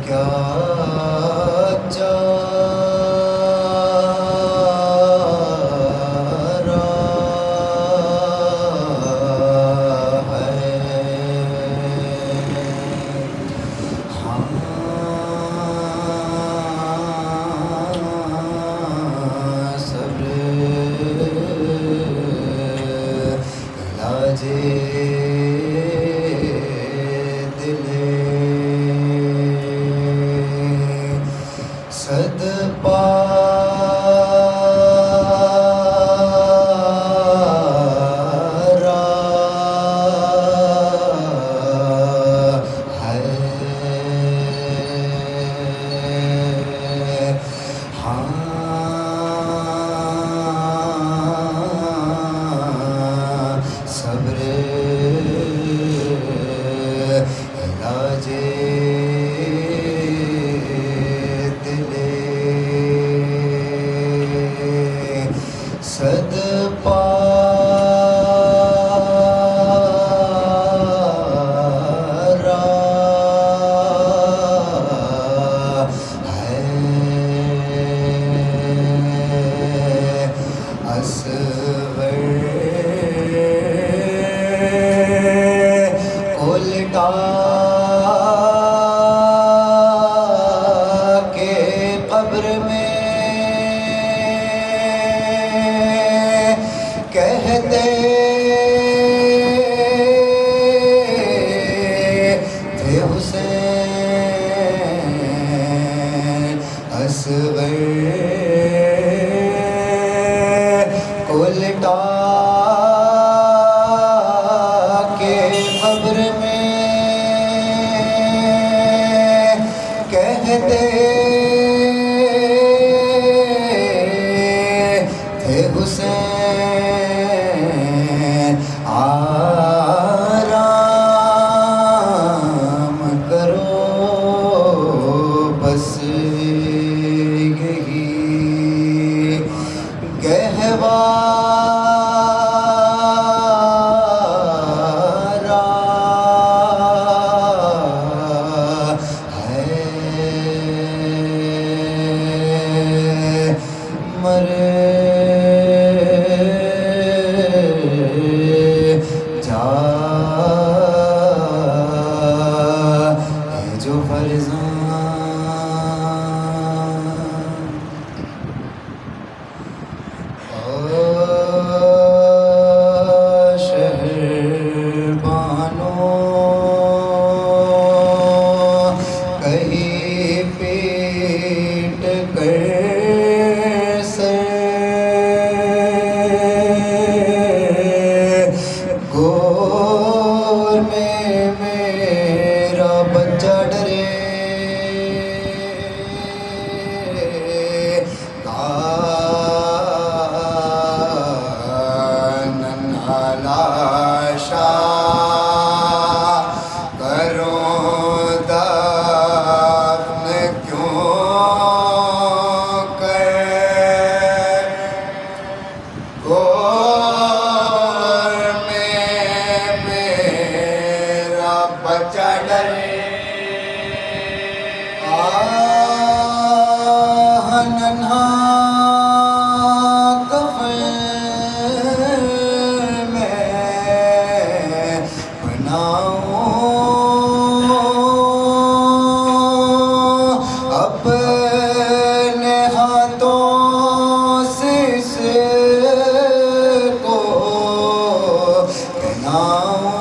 کیا صد پارا ہے صبر علاج صد پارا ہے اصغر کو لٹا کے قبر میں کہتے تھے حسین اصغر کو لٹا کے قبر میں کہتے تھے حسین آرام کرو بس یہی گہوارہ ہے مر جا ہے جو فرزان شہر بانو کہیں پیٹ کر گور میں میرا بچہ ڈرے ننھا لاشا کروں دفن کیوں کر بچہ ڈرے ننھا کفن میں بناؤں اپنے ہاتھوں سے اس کو پہناؤں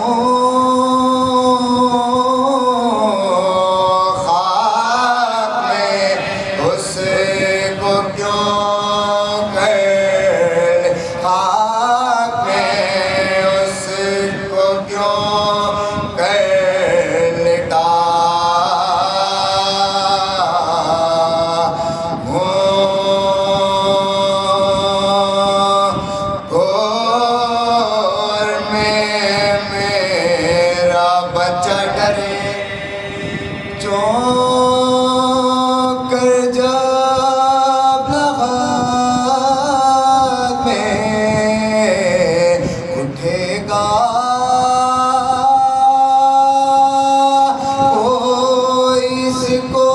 کوئی کو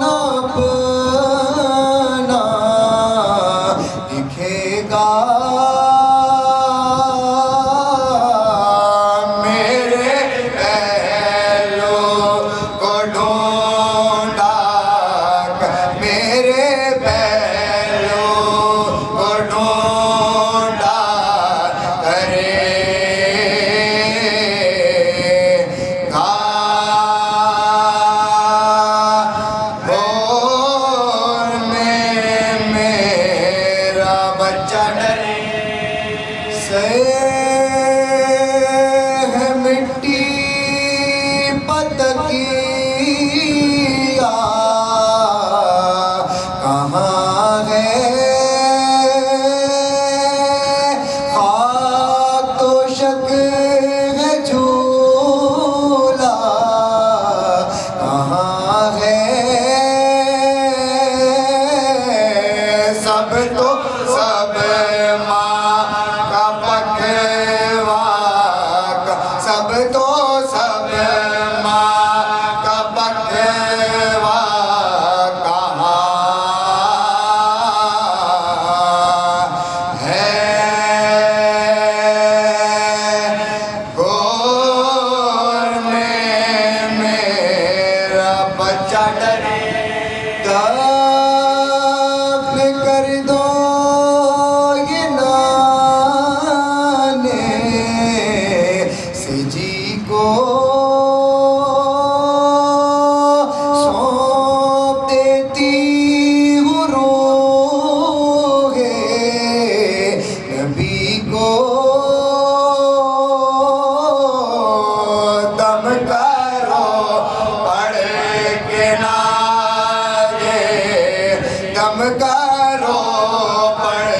نہ اپنا دکھے گا میرے پہلو کو ڈھونڈا میرے پہلو کو ڈھونڈا کرے گا اور میں میرا بچہ ڈرے سے ہے مٹی پتکیا کہاں ہے خاک تو شک ہے جھولا کہاں ہے سب تو سب ماں کا پکواک سب تو سب ماں کا پکواک کہاں ہے گور میں میرا بچہ ڈرے دفن کر دو یہ نانے سے جی کو سونپ دیتی ہوں روح نبی کو دم کرو پڑھ کے نعرے دم کرو پڑھ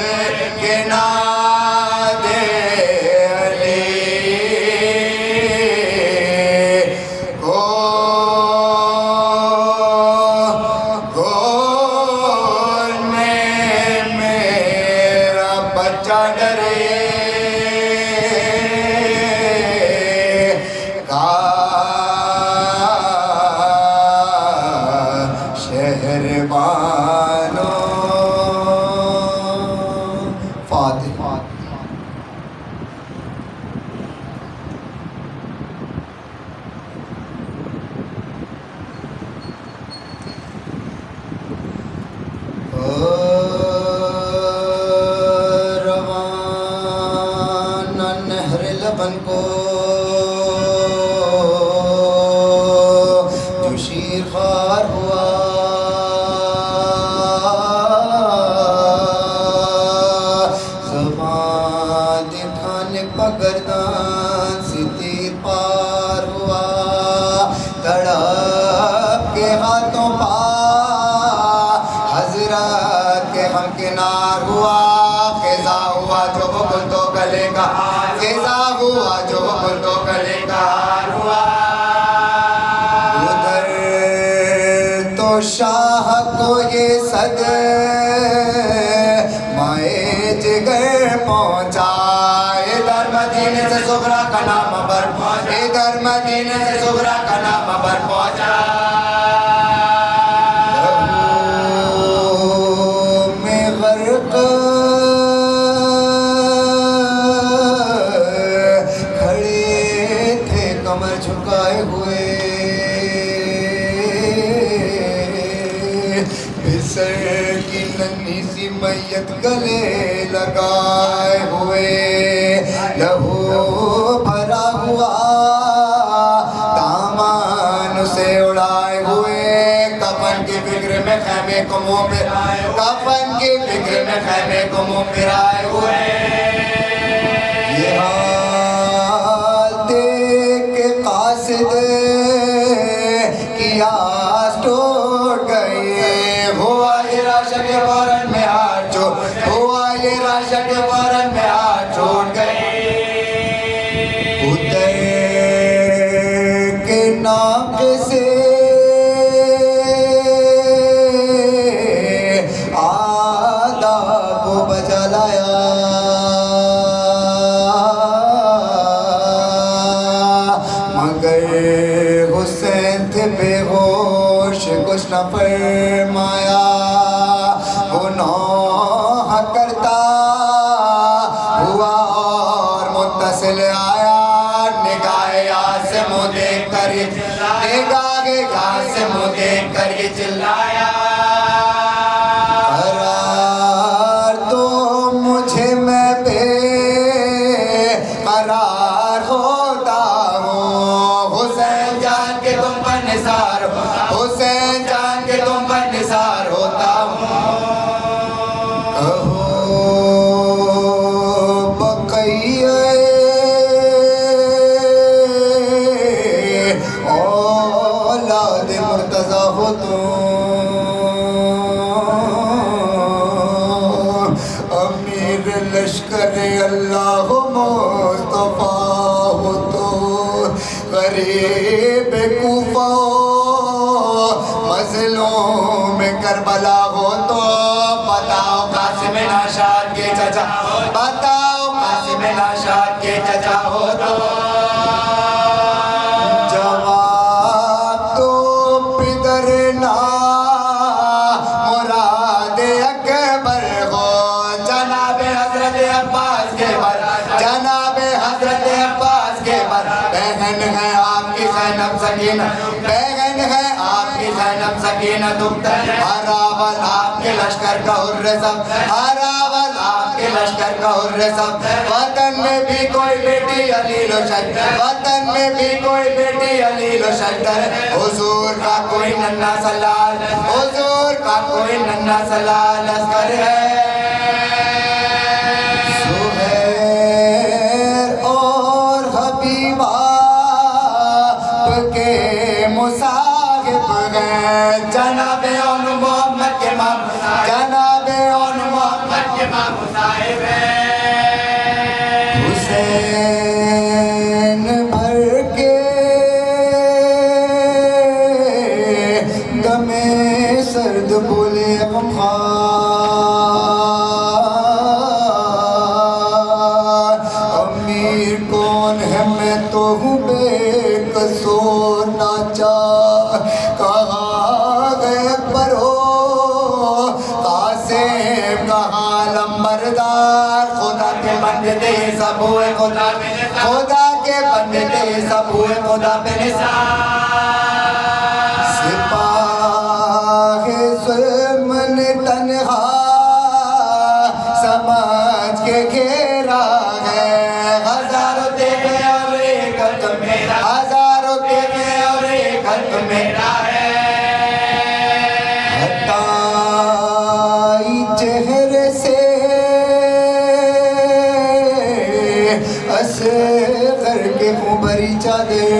کے نعرے علی گور میں میرا بچہ ڈرے شہر بانو فاتحہ روانہ نہر لبن کو جو شیر خوار ہوا زبان دکھانے پگردان سے تیر پار ہوا تڑپ کے ہاتھوں پا حضرت کے ہم کنار ہوا خزا ہوا جو بکل تو گلے کا خزا ہوا جو بکل تو گلے کا ہار ہوا ادھر تو شاہ کو یہ صد مائے جگر پہنچا ادھر مدینے سے زغرا کا نام بر ادھر مدینے سے زغرا کا نام بر پہنچا کمر جھکائے ہوئے بسر کی ننھی سی میت گلے لگائے ہوئے لہو بھرا ہوا دامان سے اڑائے ہوئے کفن کی فکر میں خیمے کو منہ پھرائے کفن کی فکر میں خیمے کو منہ پھرائے ہوئے یہ حال دیکھ کے قاصد کی آس ٹوٹ گئی ہوا یہ راشا کے فوراً میں ہاتھ چھوڑ ہوا یہ راشا کے فوراً میں ہاتھ چھوڑ گئی اتر کے ناک سے آداب کو بجا لایا مگر حسین تھے بے ہوش سے کچھ نہ فرمایا گناہ کرتا ہوا اور متصل آیا نگاہ یہاں سے منہ دیکھ کر نگاہ یہاں سے منہ دیکھ کر یہ چلایا قرار تو مجھے میں بے قرار ہوتا ہوں حسین جان کے تم پر نثار ہو حسین جان کے تم پر نثار ہوتا ہوں کہو بقیہ اولاد مرتضی ہو تم امیر لشکر اللہ مصطفیٰ ہو تو غریب کوفہ مظلوم کربلا ہو تو بتاؤ قاسم ناشاد کے چچا بتاؤ قاسم ناشاد کے چچا ہو تو جواب تو پدر نا مراد اکبر ہو جناب حضرت عباس کے بر جناب حضرت عباس کے بر بہن ہے آپ کی زینب سکینہ بہن ہے آپ کی زینب سکینہ دختر ہراول آپ کے لشکر کا حر سب ہراول آپ کے لشکر کا حر سب وطن میں بھی کوئی بیٹی علیل و شکر وطن میں بھی کوئی بیٹی علیل و شکر حضور کا کوئی ننھا سلال حضور کا کوئی ننھا سلال اصغر ہے زہیر اور حبیبہ کے مصاحب ہیں جناب اون محمد کے مام جناب اون محمد کے مام مصاحب ہیں حسین بھر کے دم سرد بولے غمخوار امیر کون ہے میں تو ہوں بے قصور ناچار کہاں گئے اکبر ہو قاسم کہاں لمبردار خدا کے بندے دے سب ہوئے خدا کے بندے دے سب ہوئے خدا پہ نثار سپاہ ظلم تنہا سمجھ کے گھیرا ہے ہزاروں دیکھے اور ایک قلب میرا ہزاروں دیکھے اور ایک قلب میرا ہے ہٹائی چہرے سے اصغر کے خبری چادر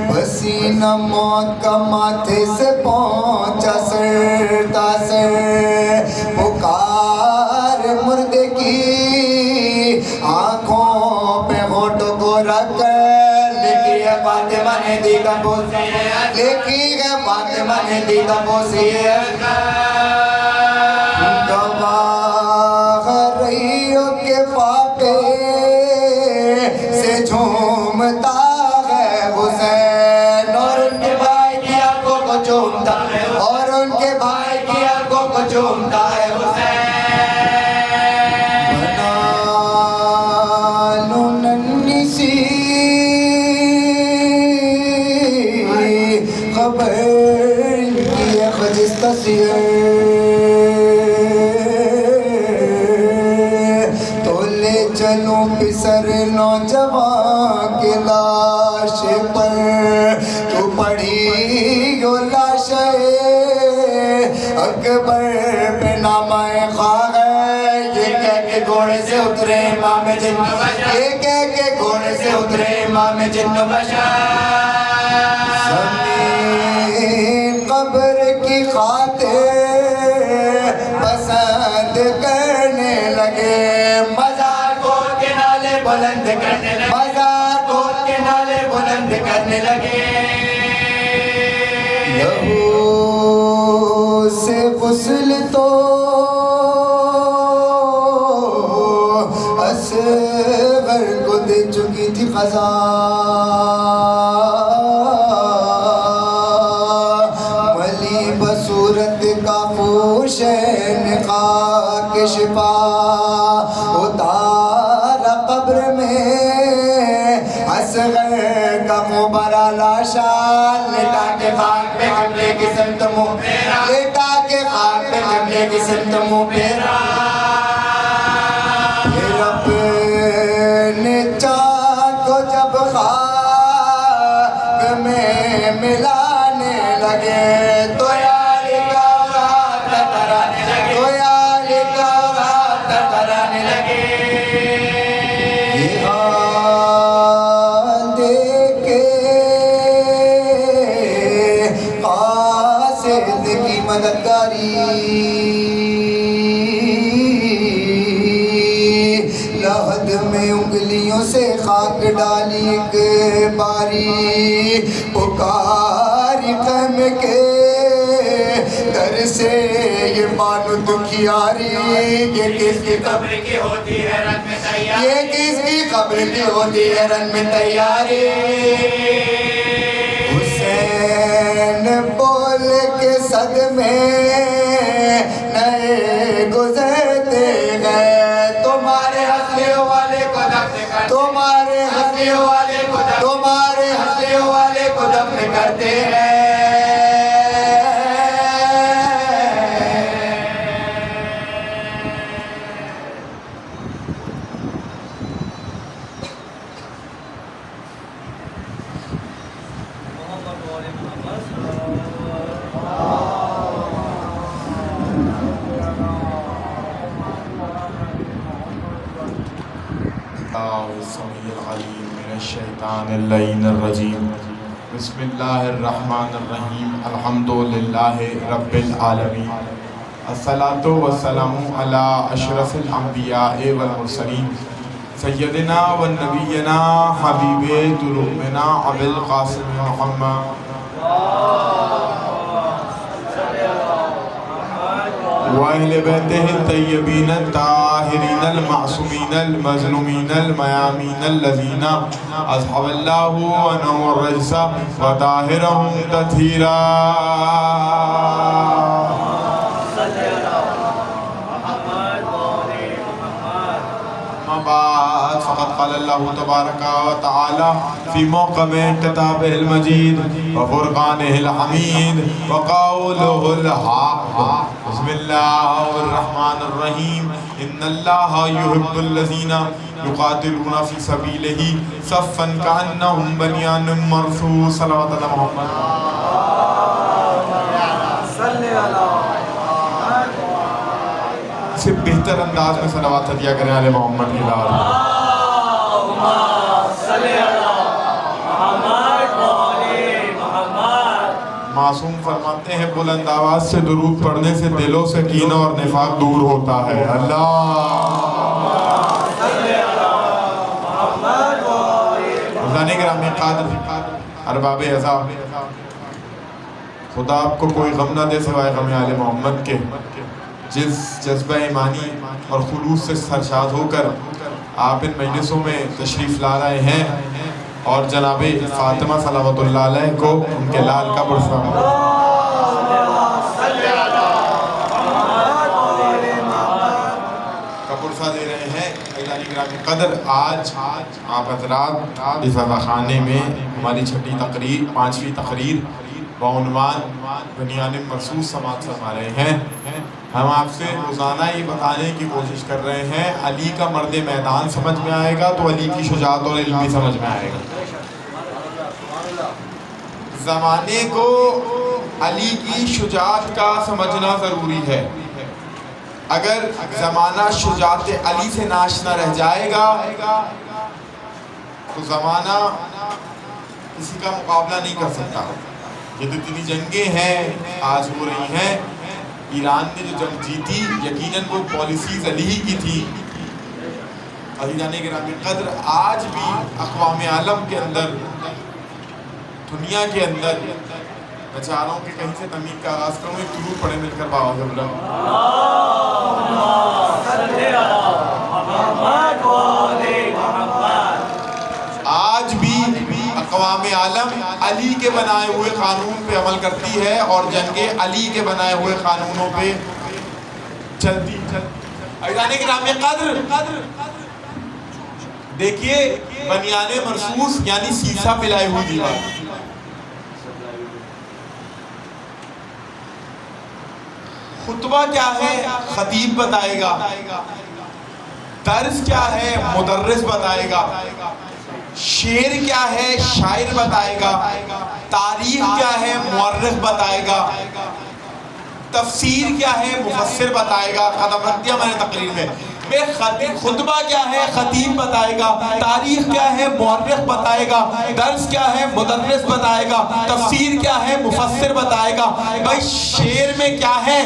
پسینہ موت کا ماتھے سے پہنچا سر تاثر پکار مردے کی آنکھوں پہ ہوٹوں کو رکھ کر لکھی ہے فاطمہ نے دی کا بوسی لکھی ہے فاطمہ نے دی کا بوسی گواہ رہیوں کے فاقے سے جھومتا ہے حسین اور ان کے بھائی کی آنکھوں کو چومتا ہے اور ان کے بھائی کی آنکھوں کو چومتا ہے حسین بنا لو ننھی سی خبر کی ہے خجستہ چلوں پسر نوجوان کے لاش پر تو پڑھی جو لاش اکبر پہ نامہ خواہ ہے یہ کہہ کے گھوڑے سے اترے امام جن یہ کہہ کے گھوڑے سے اترے امام جن و بشر زمین قبر کی خاطر پسند کرنے لگے بلند کرنے لگے مزار کھود کے نالے بلند کرنے لگے لہو سے غسل تو اصغر کو دے چکی تھی خزان غیر کا مبارا لاشا لٹا کے خاک پہ قبلے کی سمت منہ پھیرا لٹا کے خاک پہ قبلے کی سمت منہ پھیرا پھر اپنے چاند کو جب خاک میں ملانے لگے تو یار کا رات ٹکرانے لگے تو یار کا رات ٹکرانے لگے یہ حال دیکھ کے قاصد کی مددگاری لحد میں انگلیوں سے خاک ڈالی ایک باری پکاری غم کے در سے یہ مانو دکھیاری یہ کس کی قبر کی ہوتی ہے رن میں تیاری یہ کس کی قبر کی ہوتی ہے رن میں تیاری حسین بول کے صدمے نئے گزرتے گئے تمہارے ہنسنے والے کو دفن کرتے تمہارے ہنسنے والے کو تمہارے ہنسنے والے کو دفن کرتے ہیں السميع العليم من الشيطان اللعين الرجيم بسم الله الرحمن الرحيم الحمد لله رب العالمين الصلاة والسلام على أشرف الأنبياء والمرسلين سيدنا ونبينا حبيب قلوبنا أبي القاسم محمد وأهل بيته الطيبين الطاهرين المعصومين المظلومين الميامين الذين أصحب الله ونور الرجس وطاهرهم تطهيرا بعد فقد قال الله تبارك وتعالى في موقع كتابه المجيد وفرقانه الحميد وقوله الحق بسم الله الرحمن الرحيم إن الله يحب الذين يقاتلون في سبيله صفا كأنهم بنيان مرصوص صلوات الله محمد صلی اللہ سے بہتر انداز میں صلوات دیا کریں آل محمد کی لال اللہم صلی اللہ محمد محمد معصوم فرماتے ہیں بلند آواز سے درود پڑھنے سے دلوں سے کینہ اور نفاق دور ہوتا ہے اللہم صلی اللہ محمد حضران گرامی قادر ارباب عزا خدا آپ کو کوئی غم نہ دے سوائے غم آل محمد کے جس جذبہ ایمانی اور خلوص سے سرشاد ہو کر آپ ان مجلسوں میں تشریف لا رہے ہیں اور جناب فاطمہ صلوات اللہ علیہ کو ان کے لال کا برسا دے رہے ہیں اعزازی گرامی قدر آج آپ حضرات رضا خانے میں ہماری چھٹی تقریر پانچویں تقریر بعنوان بنیان مرصوص سماعت فرما رہے ہیں ہم آپ سے روزانہ یہ بتانے کی کوشش کر رہے ہیں علی کا مرد میدان سمجھ میں آئے گا تو علی کی شجاعت اور علم بھی سمجھ میں آئے گا زمانے کو علی کی شجاعت کا سمجھنا ضروری ہے اگر زمانہ شجاعت علی سے ناشنا رہ جائے گا تو زمانہ کسی کا مقابلہ نہیں کر سکتا یہ جتنی جنگیں ہیں آج ہو رہی ہیں ایران نے جو جنگ جیتی یقیناً وہ پالیسیز علی کی تھی عزیزان گرامی قدر آج بھی اقوام عالم کے اندر دنیا کے اندر میں چاہ رہا ہوں کہ کہیں سے تمید کا آغاز کروں ایک درود پڑھیں مل کر باوجہ بلا آج بھی اقوام عالم علی کے بنائے ہوئے قانون پہ عمل کرتی ہے اور جنگیں علی کے بنائے ہوئے قانونوں پہ چلتی عزیزان گرامی قدر دیکھیے بنیان مرصوص یعنی سیسا پلائی ہوئی دیوار. خطبہ کیا ہے خطیب بتائے گا, درس کیا ہے مدرس بتائے گا, شعر کیا ہے شاعر بتائے گا, تاریخ کیا ہے مورخ بتائے گا, تفسیر کیا ہے مفسر بتائے گا. ختم رکھ دیا میں نے تقریر میں. خطبہ کیا ہے خطیب بتائے گا, تاریخ کیا ہے مورخ بتائے گا, درس کیا ہے مدرس بتائے گا, تفسیر کیا ہے مفسر بتائے گا. بھائی شعر میں کیا ہے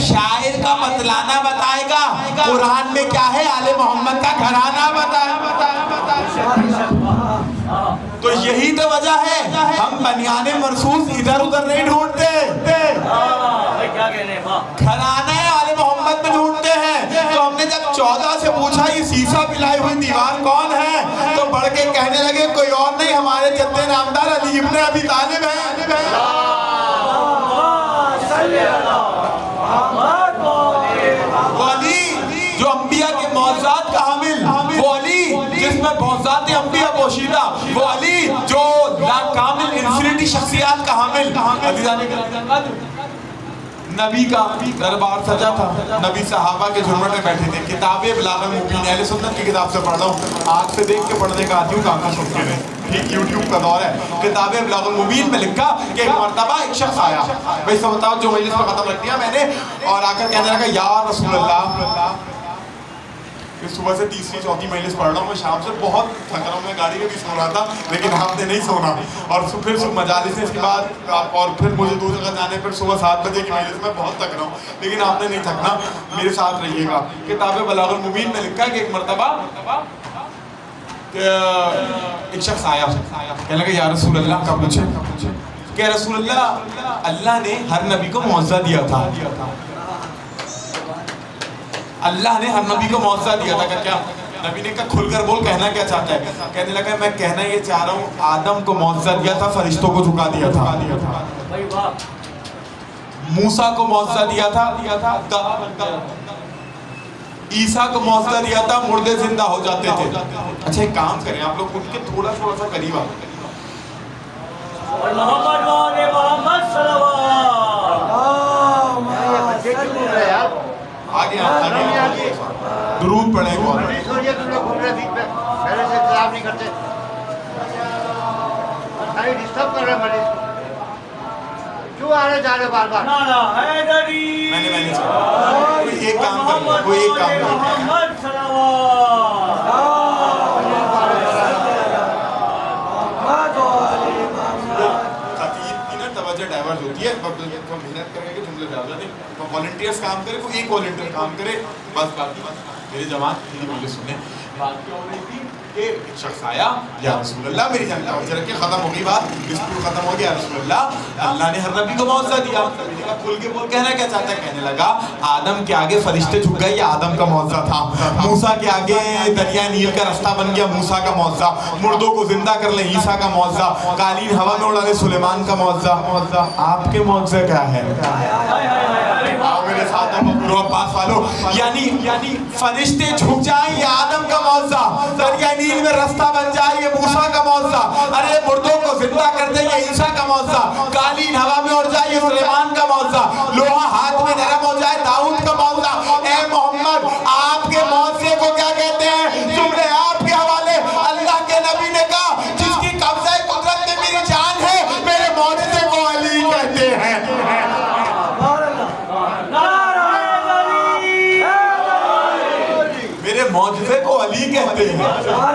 شاعر کا بتلانا بتائے گا, قرآن میں کیا ہے آل محمد کا گھرانہ بتائے گا. تو یہی تو وجہ ہے ہم بنیان مرصوص ادھر ادھر نہیں ڈھونڈتے, گھرانہ آل محمد میں ڈھونڈتے ہیں. تو ہم نے جب 14 سے پوچھا یہ سیسا پلائی ہوئی دیوار کون ہے, تو بڑھ کے کہنے لگے کوئی اور نہیں ہمارے جد نامدار علی ابن ابی طالب ہیں. وہ علی جو انبیاء کے معجزات کا حامل, وہ علی جس میں معجزات انبیاء پوشیدہ, وہ علی جو کامل انفینٹی شخصیات کا حامل. نبی کا دربار سجا تھا, نبی صحابہ کے جھرمٹ میں بیٹھے تھے. کتاب بلاغ المبین اہل سنت کی کتاب سے پڑھ رہا ہوں, آنکھ سے دیکھ کے پڑھنے کا آتی ہوں, کہاں سن کے نہیں, ٹھیک یوٹیوب کا دور ہے. کتاب بلاغ المبین میں لکھا کہ ایک مرتبہ ایک شخص آیا, بھائی سب بتاؤ جو مجلس میں ختم رکھ دیا میں نے, اور آ کر کہنے لگا یا رسول اللہ. صبح سے تیسری چوتھی مجلس پڑھ رہا ہوں, میں شام سے بہت تھک رہا ہوں, میں گاڑی میں بھی سو رہا تھا لیکن آپ نے نہیں سونا, اور پھر صبح مجالس اس کے بعد, اور پھر مجھے دوسری جگہ جانے, پھر صبح 7 بجے کی مجلس میں بہت تھک رہا ہوں, لیکن آپ نے نہیں تھکنا, میرے ساتھ رہیے گا. کتاب بلاغ المبین میں لکھا کہ ایک مرتبہ ایک شخص آیا, کہنے لگا یا رسول اللہ. کا پوچھے کہ رسول اللہ اللہ نے ہر نبی کو معجزہ دیا تھا, اللہ نے ہر نبی کو معجزہ دیا تھا. کہ کیا؟ نبی نے کہا کھل کر بول, کہنا کیا چاہتا ہے؟ کہنے لگا میں کہنا یہ چاہ رہا ہوں آدم کو معجزہ دیا تھا, فرشتوں کو جھکا دیا تھا. موسیٰ کو معجزہ دیا تھا, عیسیٰ کو معجزہ دیا تھا, مردے زندہ ہو جاتے تھے. اچھا ایک کام کریں آپ لوگ اٹھ کے تھوڑا سا قریب آئیں. آگے درود پڑھیں گے. پہلے سے انتظام نہیں کرتے, ڈسٹرب کر رہے ہیں مریض کو, کیوں آ رہے جا رہے بار بار؟ میں نے کوئی ایک کام کریں, کوئی ایک کام کریں. ڈائیورٹ ہوتی ہے, محنت کریں گے جملے زیادہ نہیں, والنٹیئرس کام کرے, کوئی ایک والنٹیئر کام کرے بس. باقی میرے جوان میری بولے سنیں, بات کیا ہو رہی تھی کہ ایک شخص آیا یا رسول اللہ میری جان توجہ رکھیں, ختم ہو گئی بات, ڈسپیوٹ ختم ہو گیا. رسول اللہ اللہ نے ہر نبی کو معجزہ دیا. نبی نے کہا کھل کے بول, کہنا کیا چاہتا ہے؟ کہنے لگا آدم کے آگے فرشتے جھک گئے, یہ آدم کا معجزہ تھا. موسیٰ کے آگے دریا نیل کا رستہ بن گیا, موسیٰ کا معجزہ. مردوں کو زندہ کر لیں, عیسیٰ کا معجزہ. قالین ہوا میں اڑا لے, سلیمان کا معجزہ. آپ کے معجزے کیا ہے؟ میرے ساتھ عباس والو, یعنی فرشتے جھک جائیں یہ آدم کا معجزہ, دریا نیل میں رستہ بن جائے یہ موسیٰ کا معجزہ, ارے مردوں کو زندہ کر دیں یہ عیسیٰ کا معجزہ, قالین ہوا میں اڑ جائے یہ سلیمان کا معجزہ, لوہا ہاتھ میں نرم ہو جائے داؤد کا معجزہ. اے محمد آپ کے معجزے کو کیا کہتے ہیں؟ جملے آپ کے حوالے. اللہ کے نبی نے کہا جس کی قبضہ قدرت میں میری جان ہے, میرے معجزے کو علی کہتے ہیں. میرے معجزے کو علی کہتے ہیں,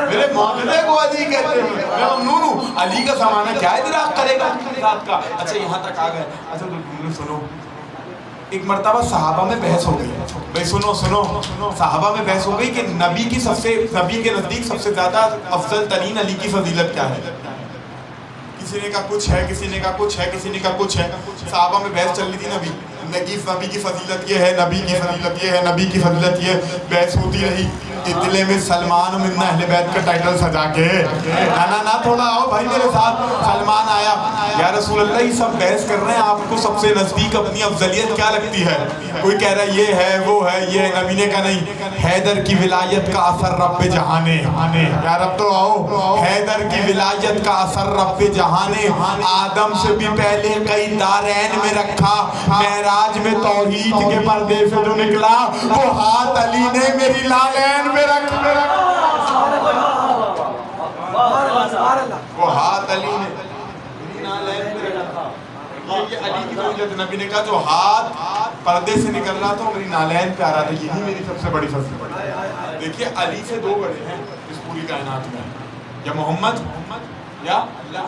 میرے معجزے کو علی کہتے ہیں. میں ممنون ہوں, علی کا زمانہ کیا ادراک کرے گا ذات کا. اچھا یہاں تک آ گئے. اچھا سنو, ایک مرتبہ صحابہ میں بحث ہو گئی. بھائی سنو, صحابہ میں بحث ہو گئی کہ نبی کے نزدیک سب سے زیادہ افضل ترین علی کی فضیلت کیا ہے. کسی نے کہا کچھ ہے, کسی نے کہا کچھ ہے, کسی نے کہا کچھ ہے. صحابہ میں بحث چل رہی تھی, نبی کی فضیلت یہ ہے, نبی کی فضیلت یہ ہے, نبی کی فضیلت یہ. بحث ہوتی رہی, اتنے میں سلمان من اہل بیت کا ٹائٹل سجا کے, نا تھوڑا آؤ بھائی میرے ساتھ. سلمان آیا, یا رسول اللہ یہ سب بحث کر رہے ہیں، آپ کو سب سے نزدیک اپنی افضلیت کیا لگتی ہے؟ کوئی کہہ رہا ہے یہ ہے وہ ہے یہ، نبی نے کہا نہیں، حیدر کی ولایت کا اثر رب جہانے، یا رب تو آؤ، حیدر کی ولایت کا اثر رب جہانے، آدم سے بھی پہلے کئی دارین میں رکھا، معراج میں توحید کے پردے سے جو نکلا وہ ہاتھ علی نے میری لالین میں رکھ، وہ ہاتھ علی نے میری لالین میں رکھا۔ یہ علی کی فضیلت، نبی نے کہا جو ہاتھ پردے سے نکل رہا تھا میری نالین پہ آ رہا تھا، یہی میری سب سے بڑی فضیلت۔ دیکھیے علی سے دو بڑے ہیں اس پوری کائنات میں، یا محمد یا اللہ،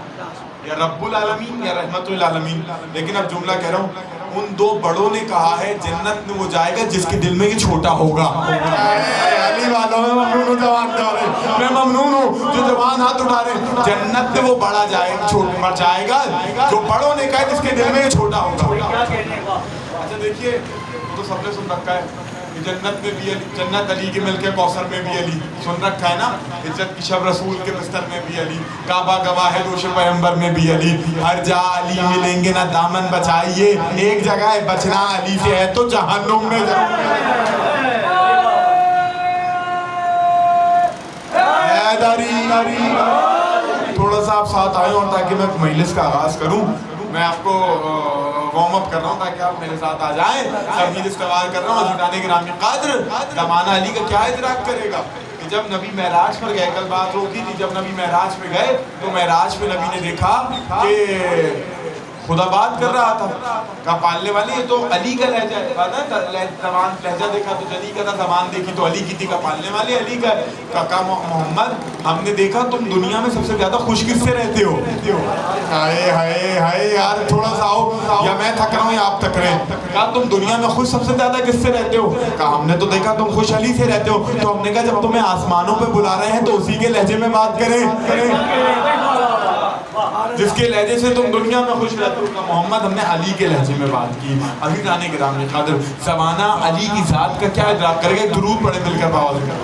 یا رب العالمین یا رحمت العالمین۔ لیکن اب جملہ کہہ رہا ہوں، ان دو بڑوں نے کہا ہے جنت میں وہ جائے گا جس کے دل میں یہ چھوٹا ہوگا۔ علی والوں میں ممنون ہوں زبان اٹھا رہے، میں ممنون ہوں جو زبان ہاتھ اٹھا رہے، جنت میں وہ بڑا جائے گا جو بڑوں نے کہا جس کے دل میں یہ چھوٹا ہوگا۔ اچھا دیکھیے وہ تو سب نے سن رکھا ہے کہ جنت میں بھی علی، جنت علی کے ملک کوثر میں بھی علی، سن رکھا ہے نا، عزت کی شب رسول کے بستر میں بھی علی، کعبہ گواہ ہے دوش پیغمبر میں بھی علی، ہر جا علی ملیں گے نہ دامن بچائیے، ایک جگہ ہے بچنا علی سے ہے تو جہنم میں تھوڑا سا آپ ساتھ آئیں اور تاکہ میں مجلس کا آغاز کروں، میں آپ کو وارم اپ کر رہا ہوں تاکہ آپ میرے ساتھ آ جائیں، تمہید استوار کر رہا ہوں، عزیزان گرامی قدر زمانہ علی کا کیا ادراک کرے گا کہ جب نبی معراج پر گئے، کل بات روکی تھی، جب نبی معراج پہ گئے تو معراج پہ نبی نے دیکھا کہ خدا بات کر رہا تھا، کہا پالنے والے یہ تو علی کا لہجہ ہے، زبان لہجہ دیکھا تو علی کا تھا، زبان دیکھی تو علی کی تھی، کہا پالنے والے علی کا ہے، کہا محمد ہم نے دیکھا تم دنیا میں سب سے زیادہ خوش کس سے رہتے ہو؟ ہائے ہائے ہائے یار تھوڑا سا آؤ، یا میں تھک رہا ہوں یا آپ تھک رہے ہیں، کہا تم دنیا میں خوش سب سے زیادہ کس سے رہتے ہو؟ کہا ہم نے تو دیکھا تم خوش علی سے رہتے ہو، تو ہم نے کہا جب تمہیں آسمانوں پہ بلا رہے ہیں تو اسی کے لہجے میں بات کریں جس کے لہجے سے تم دنیا میں خوش رہتے ہو۔ محمد ہم نے علی کے لہجے میں بات کی۔ عزیزان گرامی قدر زمانہ علی کی ذات کا کیا ادراک کرے گا؟ ایک درود پڑھے مل کر آواز کر،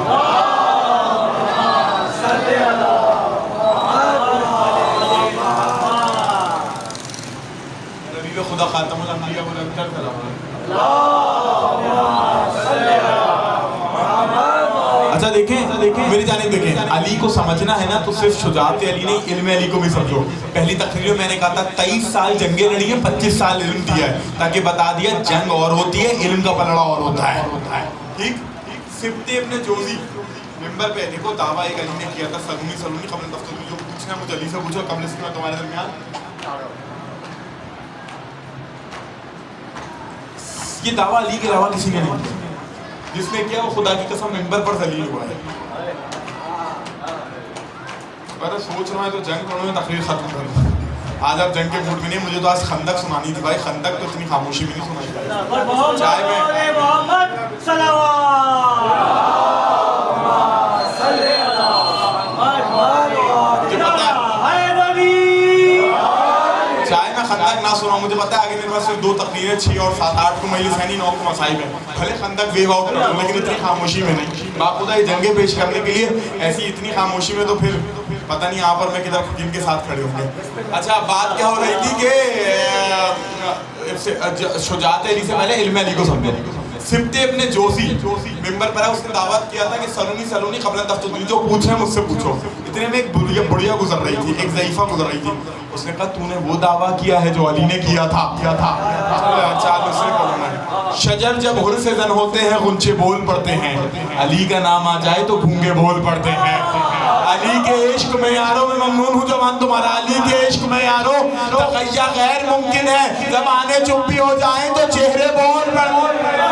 نبی خدا خاتم الانبیاء اچھا دیکھیں میری جانب دیکھیں، علی کو سمجھنا ہے نا تو صرف شجاعت علی نہیں، علم علی کو بھی سمجھو۔ پہلی تقریر میں نے کہا تھا 23 سال جنگیں لڑی ہیں، 25 سال علم دیا ہے، تاکہ بتا دیا جنگ اور ہوتی ہے علم کا پلڑا اور ہوتا ہے، ٹھیک؟ سبط ابن جوزی ممبر پہ دیکھو دعویٰ ایک علی نے کیا تھا، سلونی قبل تفتری، جو پوچھنا مجھے علی سے پوچھو، قبل اس کی میں تمہارے درمیان یہ دعویٰ علی کے علاوہ کسی نے نہیں کیا، جس نے کیا وہ خدا کی قسم ممبر پر ذلیل ہوا ہے۔ میں سوچ رہا ہوں تو جنگ پڑھوں میں تقریر ختم کروں، آج آپ جنگ کے موڈ میں نہیں، مجھے تو آج خندق سنانی تھی بھائی، خندق تو اتنی خاموشی بھی نہیں سنائی، چاہے میں خندق نہ سنا، مجھے پتا ہے آگے میرے پاس صرف 2 تقریریں 6 اور 7 8 کو مجلس ہے نہیں، 9 کو مصائب ہے، بھلے خندق ویو آؤٹ کر دوں لیکن اتنی خاموشی میں نہیں، باخدا یہ جنگیں پیش کرنے کے لیے ایسی اتنی خاموشی میں تو پھر پتہ نہیں یہاں پر میں کدھر کن کے ساتھ کھڑے ہوں گے۔ اچھا بات کیا ہو رہی تھی کہ شجاعت علی سے پہلے علم علی کو سمجھو۔ سبط ابن جوزی ممبر پر ہے، اس نے دعوت کیا تھا کہ سلونی قبل تفتری، جو پوچھیں مجھ سے پوچھو۔ اتنے میں ایک بڑھیا گزر رہی تھی، ایک ضعیفہ گزر رہی تھی، اس نے کہا تو نے وہ دعویٰ کیا ہے جو علی نے کیا تھا۔ شجر جب حر سے زن ہوتے ہیں غنچے بول پڑتے ہیں، علی کا نام آ جائے تو گھونگے بول پڑتے ہیں۔ علی کے عشق میں یارو میں ممنون ہوں جوان تمہارا، علی کے عشق میں یارو تقیہ غیر ممکن ہے، زبانیں چپ بھی ہو جائیں تو چہرے بول پڑتے ہیں۔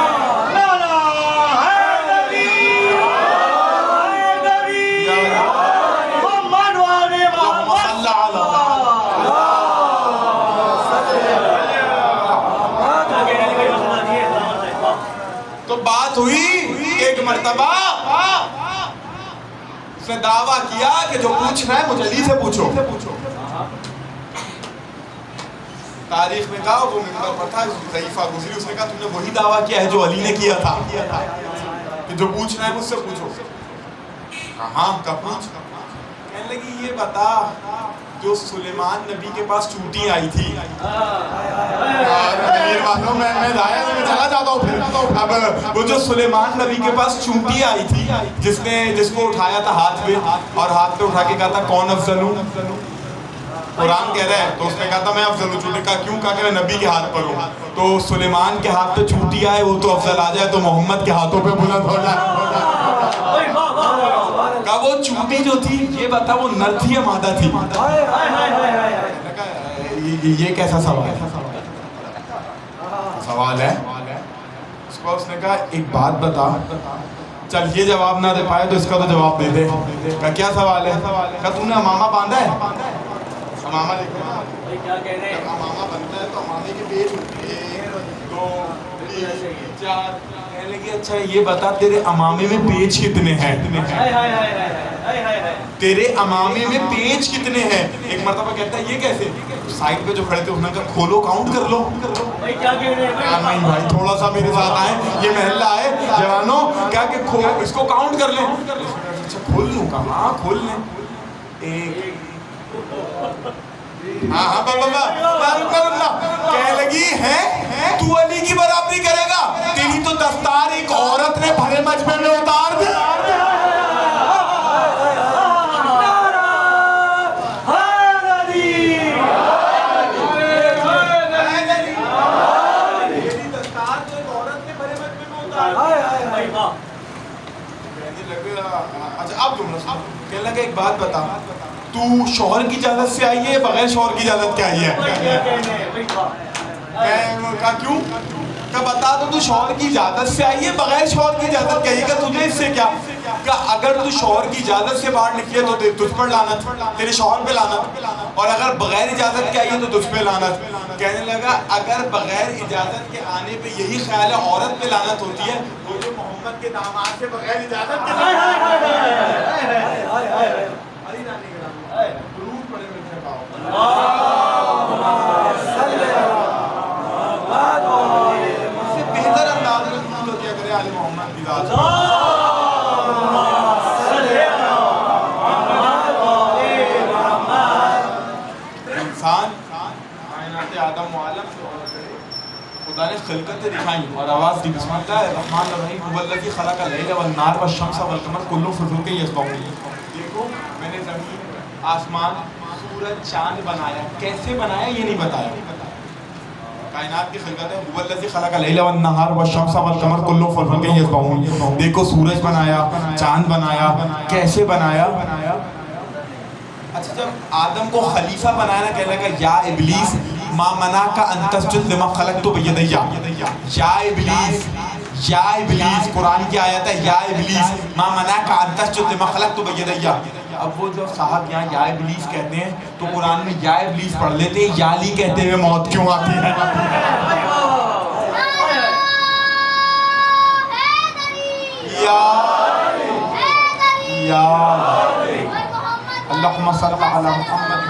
تو بات ہوئی ایک مرتبہ اس نے دعویٰ کیا کہ جو پوچھنا ہے مجھ علی سے پوچھو۔ تاریخ میں کہا وہ ممبر پر تھا، ضعیفہ گزری، اس نے کہا تم نے وہی دعویٰ کیا ہے جو علی نے کیا تھا کہ جو پوچھنا ہے مجھ سے پوچھو۔ ہاں کا پوچھ، کہنے لگی یہ بتا جو سلیمان نبی کے پاس چونٹی آئی تھی. اور امیر والوں میں چلا جاتا ہوں پھر. اب وہ جو سلیمان نبی کے پاس چونٹی آئی تھی جس کو اٹھایا تھا ہاتھ پہ اور ہاتھ پہ اٹھا کے کہا تھا کون افضل ہوں؟ قرآن کہہ رہا ہے تو اس نے کہا تھا میں افضل ہوں. چونٹی کہا کیوں؟ کہا کہ میں نبی کے ہاتھ پر ہوں. تو سلیمان کے ہاتھ پہ چونٹی آئے وہ تو افضل آ جائے تو محمد کے ہاتھوں پہ بلند ہو جائے. کہا وہ چونٹی جو تھی یہ بتا وہ نر تھی یا مادہ تھی؟ یہ کیسا سوال ہے. اس کو اس نے کہا ایک بات بتا. چل یہ جواب نہ دے پائے تو اس کا تو جواب دے دے. کہا کیا سوال ہے؟ کہا تم نے امامہ باندھا ہے؟ امامہ دیکھو جب امامہ بنتا ہے تو امامے کے پیچ ہوتے ہیں 1 2 3 4. کہنے لگی اچھا یہ بتا تیرے امامے میں پیچ کتنے ہیں؟ تیرے امامے میں پیچ کتنے ہیں؟ ایک مرتبہ کہتا ہے یہ کیسے؟ سائڈ پہ جو کھڑے تھے انہوں نے کہا کھولو کاؤنٹ کر لو. نہیں بھائی تھوڑا سا میرے ساتھ آئے, یہ محلہ ہے جوانوں, کیا کہ اس کو کاؤنٹ کر لیں. اچھا کھول لوں کا؟ ہاں کھول لیں. ایک ہاں کہنے لگی ہے تو علی کی برابری کرے گا؟ تیری تو دستار ایک عورت نے بھرے مجمع میں اتار دی. اچھا اب تم رسول کہنے لگا ایک بات بتا, تو شوہر کی اجازت سے آئی ہے بغیر شوہر کی اجازت کے آئی ہے؟ کہا کیوں؟ کہ بتا تو شوہر کی اجازت سے آئی ہے بغیر شوہر کی اجازت کے آئی ہے. کہ تجھے اس سے کیا؟ کہ اگر تو شوہر کی اجازت سے باہر نکلی ہے تو تجھ پر لعنت, تیرے شوہر پہ لعنت, اور اگر بغیر اجازت کے آئی ہے تو تجھ پہ لعنت. کہنے لگا اگر بغیر اجازت کے آنے پہ یہی خیال ہے عورت پہ لعنت ہوتی ہے, وہ جو محمد کے داماد سے بغیر اجازت کے درود پڑھے میرے پاؤ. اس سے بہتر انداز میں درود ہو کیا کرے آل محمد کی ذات. انسان کائنات آدم و عالم سے اور خدا نے خلقتیں دکھائیں اور آواز دی بسم اللہ الرحمن الرحیم هو الذی خلق اللیل والنہار والشمس والقمر کل فی فلک یسبحون. دیکھو میں نے زمین, آسمان, سورج, چاند بنایا. کیسے بنایا یہ نہیں بتایا. کائنات کی خلقت ہے هو الذی خلق اللیل والنہار والشمس والقمر کل فی فلک یسبحون. دیکھو سورج بنایا, چاند بنایا, کیسے بنایا. اچھا جب آدم کو خلیفہ بنایا نا, کہنے لگا یا ابلیس ما منعک ان تسجد لما خلقت بیدی. یا ابلیس, یا ابلیس, قرآن کی آیت ہے یا ابلیس ما منعک ان تسجد لما خلقت بیدی. اب وہ جو صاحب یہاں یا ابلیس کہتے ہیں تو قرآن میں یا ابلیس پڑھ لیتے ہیں, یا علی کہتے ہوئے موت کیوں آتی ہے؟ یا اللہم صلی علی محمد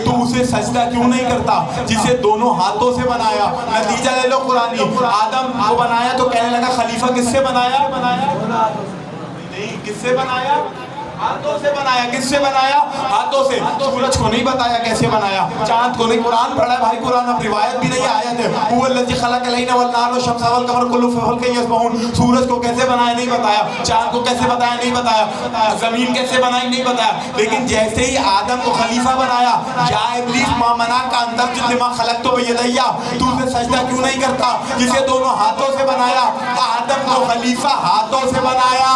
تو اسے سجدہ کیوں نہیں کرتا جسے دونوں ہاتھوں سے بنایا. نتیجہ لے لو قرآنی, آدم کو بنایا تو کہنے لگا خلیفہ کس سے بنایا؟ نہیں, کس سے بنایا؟ ہاتھوں سے بنایا. کس سے بنایا؟ ہاتھوں سے. سورج کو نہیں بتایا کیسے بنایا, چاند کو نہیں. قرآن پڑھا ہے بھائی, قرآن اب روایت بھی نہیں, آیت ہے هو الذی خلق اللیل والنہار والشمس والقمر کل فی فلک یسبحون. سورج کو کیسے بنایا نہیں بتایا, چاند کو کیسے بتایا نہیں بتایا, زمین کیسے بنائی نہیں بتایا. لیکن جیسے ہی آدم کو خلیفہ بنایا, یا ابلیس ما منعک ان تسجد لما خلقت بیدی, تو اسے سجدہ کیوں نہیں کرتا جسے دونوں ہاتھوں سے بنایا. آدم کو خلیفہ ہاتھوں سے بنایا,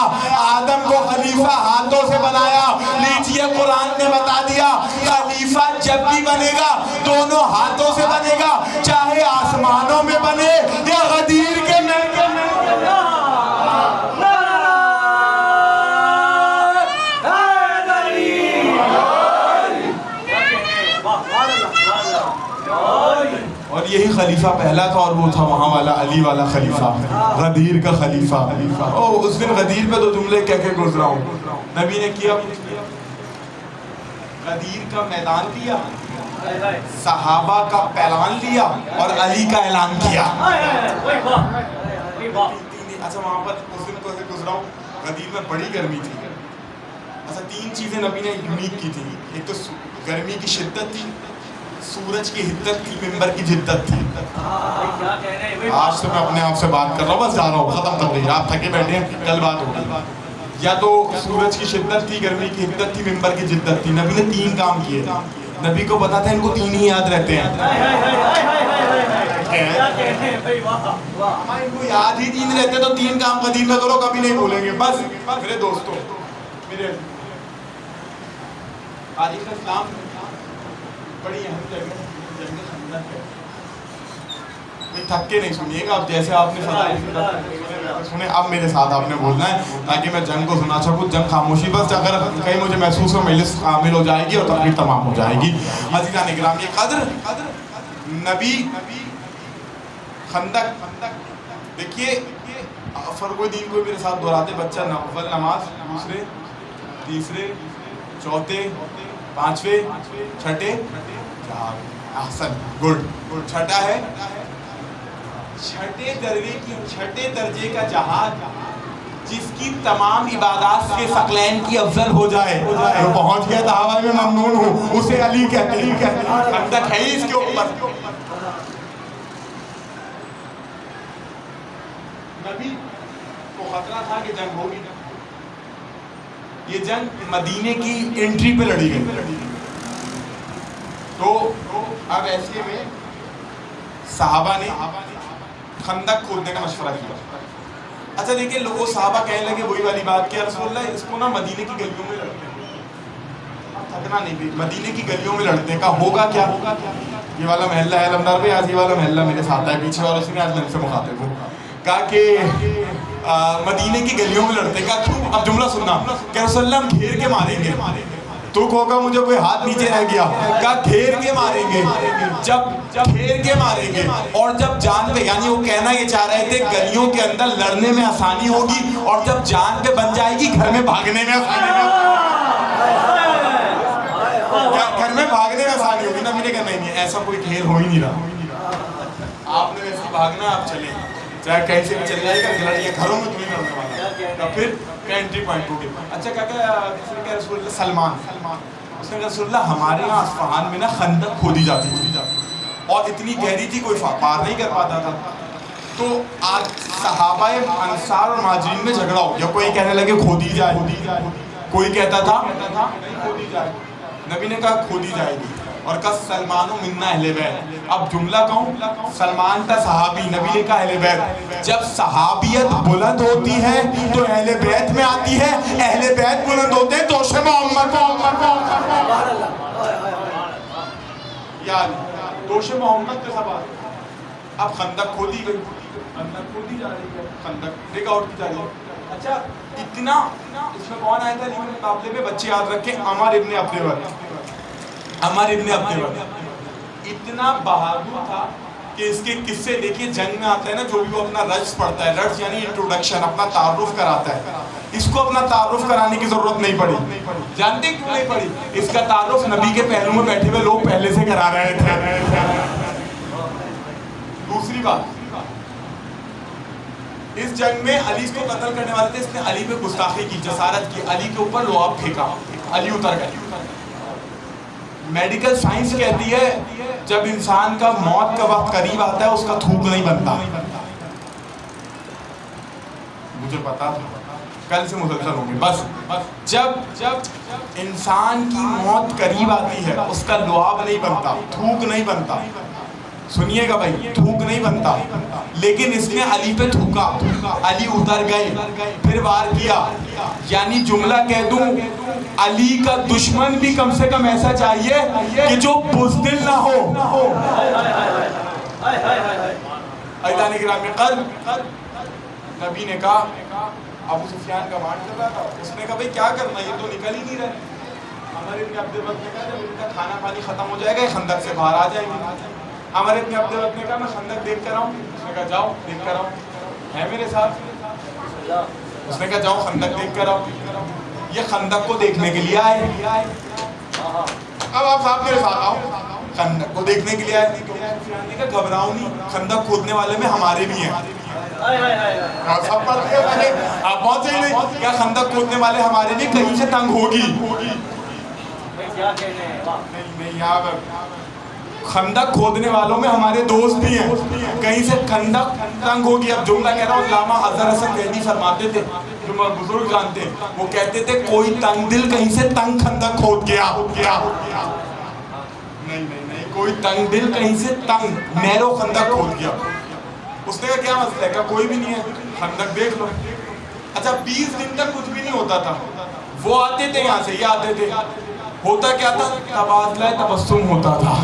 آدم کو خلیفہ ہاتھوں سے بنایا. لیجیے قرآن نے بتا دیا خلیفہ جب بھی بنے گا دونوں ہاتھوں سے بنے گا, چاہے آسمانوں میں بنے یا غدیر کے محل میں. اور یہی خلیفہ پہلا تھا, اور وہ تھا وہاں والا علی والا خلیفہ, غدیر کا خلیفہ. اس دن غدیر پہ دو جملے کہہ کے گزرا ہوں. نبی نے کیا غدیر کا میدان لیا, صحابہ کا پیلان لیا اور علی کا اعلان کیا. اچھا وہاں پر اس دن کو سے گزرا ہوں، غدیر میں بڑی گرمی تھی. اچھا 3 چیزیں نبی نے یونیک کی تھی. ایک تو گرمی کی شدت تھی، سورج کی حدت تھی، ممبر کی جدت تھی. آج تو میں اپنے آپ سے بات کر رہا ہوں، بس جا رہا ہوں، ختم کر رہی ہے، آپ تھکے بیٹھے ہیں، کل بات ہوگی. یا تو سورج کی شدت تھی، گرمی کی حدت تھی، ممبر کی جدت تھی. نبی نے 3 کام کیے. نبی کو پتا تھا ان کو 3 ہی یاد رہتے ہیں. ان کو یاد ہی 3 رہتے تو 3 کام غدیر میں کرو، کبھی نہیں بھولیں گے. بس میرے دوستوں، میرے تاریخ اسلام بڑی اہم جگہ جنگ خندق ہے. تھک کے نہیں سنیے گا، اب جیسے آپ نے سنے اب میرے ساتھ آپ نے بولنا ہے تاکہ میں جنگ کو سنا سکوں. جنگ خاموشی، بس اگر کہیں مجھے محسوس ہو مجلس کامل ہو جائے گی اور تقریر تمام ہو جائے گی. عزیزان اکرام، یہ قدر نبی خندق. دیکھیے فرق دین کوئی میرے ساتھ دہراتے، بچہ اول نماز، دوسرے، تیسرے، چوتھے، پانچویں، چھٹے جہاد. احسن، گڈ. چھٹا ہے چھٹے درجے کا جہاد، جس کی تمام عبادات کے ثقلین کی افضل ہو جائے. جو پہنچ گیا دعوی میں ممنون ہوں، اسے علی کہتے ہیں. خندق ہے ہی اس کے اوپر. نبی کو خطرہ تھا کہ جنگ ہوگی. یہ جنگ مدینے کی انٹری پہ لڑی گئی. تو اب ایسے میں صحابہ نے خندق کھودنے کا مشورہ کیا. اچھا دیکھیں، لوگوں صحابہ کہنے لگے وہی والی بات کہ رسول اللہ اس کو نا مدینے کی گلیوں میں لڑتے ہیں، تھکنا نہیں بھی، مدینے کی گلیوں میں لڑتے ہیں. کہا ہوگا کیا؟ یہ والا محلہ ہے علمدار بھائی، آج یہ والا محلہ میرے ساتھ ہے پیچھے، اور اسی نے آج میں سے مخاطب ہوں. کہا کہ مدینے کی گلیوں میں لڑتے ہیں. کہا کیوں؟ اب جملہ سننا کہ رسول اللہ ہم گھیر کے ماریں گے. تو کہوگا مجھے کوئی ہاتھ نیچے رہ گیا. کہا گھیر کے ماریں گے. جب گھیر کے ماریں گے اور جب جان پہ، یعنی وہ کہنا یہ چاہ رہے تھے گلیوں کے اندر لڑنے میں آسانی ہوگی اور جب جان پہ بن جائے گی گھر میں بھاگنے میں آسانی گھر میں بھاگنے میں آسانی ہوگی. نا میرے کہنا نہیں ہے، ایسا کوئی کھیل ہو ہی نہیں رہا. آپ نے ویسے بھاگنا ہے، آپ چلیں، چاہے کہیں سے بھی چل جائے گا، لڑائیے گھروں میں تمہیں لڑنے والا. پھر کیا انٹری پوائنٹ ہوگی. اچھا کہا رسول اللہ سلمان، اس نے کہا رسول اللہ ہمارے یہاں اصفہان میں نا خندق کھودی جاتی تھی اور اتنی گہری تھی کوئی پار نہیں کر پاتا تھا. تو آج صحابہ انصار اور مہاجرین میں جھگڑا ہو گیا. کوئی کہنے لگے کھودی جائے، کوئی کہتا تھا نہیں کھودی جائے. نبی نے کہا کھودی جائے گی اور کہا سلمان و منا اہل بیت. اب جملہ کہوں، سلمان تھا صحابی، نبی نے کہا اہل بیت. جب صحابیت بلند ہوتی ہے تو اہل بیت میں آتی ہے، اہل بیت بلند ہوتے ہیں توش محمد. یاد توش محمد کے سب. اب خندق کھودی گئی، خندق کھودی جا رہی ہے، خندق ڈگ آؤٹ کی جا رہی ہے. اچھا اتنا اس میں کون آیا تھا علی کے مقابلے میں؟ بچے یاد رکھیں، عمر ابن عبد الود اتنا بہادر تھا کہ اس کے قصے دیکھیے. جنگ میں آتا ہے نا، جو بھی وہ اپنا رجز پڑھتا ہے، رجز یعنی انٹروڈکشن، اپنا تعارف کراتا ہے. اس کو اپنا تعارف کرانے کی ضرورت نہیں پڑی. جانتے کیوں نہیں پڑی؟ اس کا تعارف نبی کے پہلو میں بیٹھے ہوئے لوگ پہلے سے کرا رہے تھے. دوسری بات، اس جنگ میں علی کو قتل کرنے والے تھے، اس نے علی پہ گستاخی کی، جسارت کی، علی کے اوپر لعاب پھینکا، علی اتر گئے. میڈیکل سائنس کہتی ہے جب انسان کا موت کا وقت قریب آتا ہے اس کا تھوک نہیں بنتا. مجھے پتا تھا، کل سے مسلسل ہوں گے. بس جب انسان کی موت قریب آتی ہے اس کا لعاب نہیں بنتا، تھوک نہیں بنتا. سنیے گا بھائی، تھوک نہیں بنتا. لیکن اس نے علی پہ تھوکا، علی اتر گئے، پھر وار کیا. یعنی جملہ کہہ دوں، علی کا دشمن بھی کم سے کم ایسا چاہیے کہ جو بزدل نہ ہو. عزیزان گرامی، نبی نے کہا، ابو سفیان کا مارچ کر رہا تھا، اس نے کہا بھائی کیا کرنا، یہ تو نکل ہی نہیں رہے. عمر ابن عبد الود نے کہا جب ان کا کھانا پانی ختم ہو جائے گا یہ خندق سے باہر آ جائیں گے. عمر ابن عبد الود نے کہا میں خندق دیکھ کر آؤں. اس نے کہا جاؤ دیکھ کر آؤ، ہے میرے ساتھ. اس نے کہا جاؤ خندق دیکھ کر آؤ. یہ خندق کو دیکھنے کے لیے آئے. اب آپ صاحب میرے ساتھ آؤ، خندق کو دیکھنے کے لیے آئے. نے کہا گھبراؤ نہیں، خندق کھودنے والے میں ہمارے بھی ہیں. سب پڑھ لیا میں نے. آپ پہنچے ہی نہیں. کیا خندق کھودنے والے ہمارے لیے کہیں سے تنگ ہوگی؟ نہیں یار خندق کھودنے والوں میں ہمارے دوست بھی ہیں, کہیں سے خندق تنگ ہوگی. اب جملہ کہہ رہا ہوں, علامہ اظہر حسن دہلوی فرماتے تھے, جو بزرگ جانتے ہیں, وہ کہتے تھے کوئی تنگ دل کہیں سے تنگ خندق کھود گیا. نہیں کوئی تنگ دل کہیں سے تنگ نیرو خندق کھود گیا. اس نے کہا کیا مسئلہ ہے؟ کہا کوئی بھی نہیں ہے, خندق دیکھ لو. اچھا 20 دن تک کچھ بھی نہیں ہوتا تھا. وہ آتے تھے یہاں سے, یہ آتے تھے, ہوتا کیا تھا؟ تبادلہ تبسم ہوتا تھا.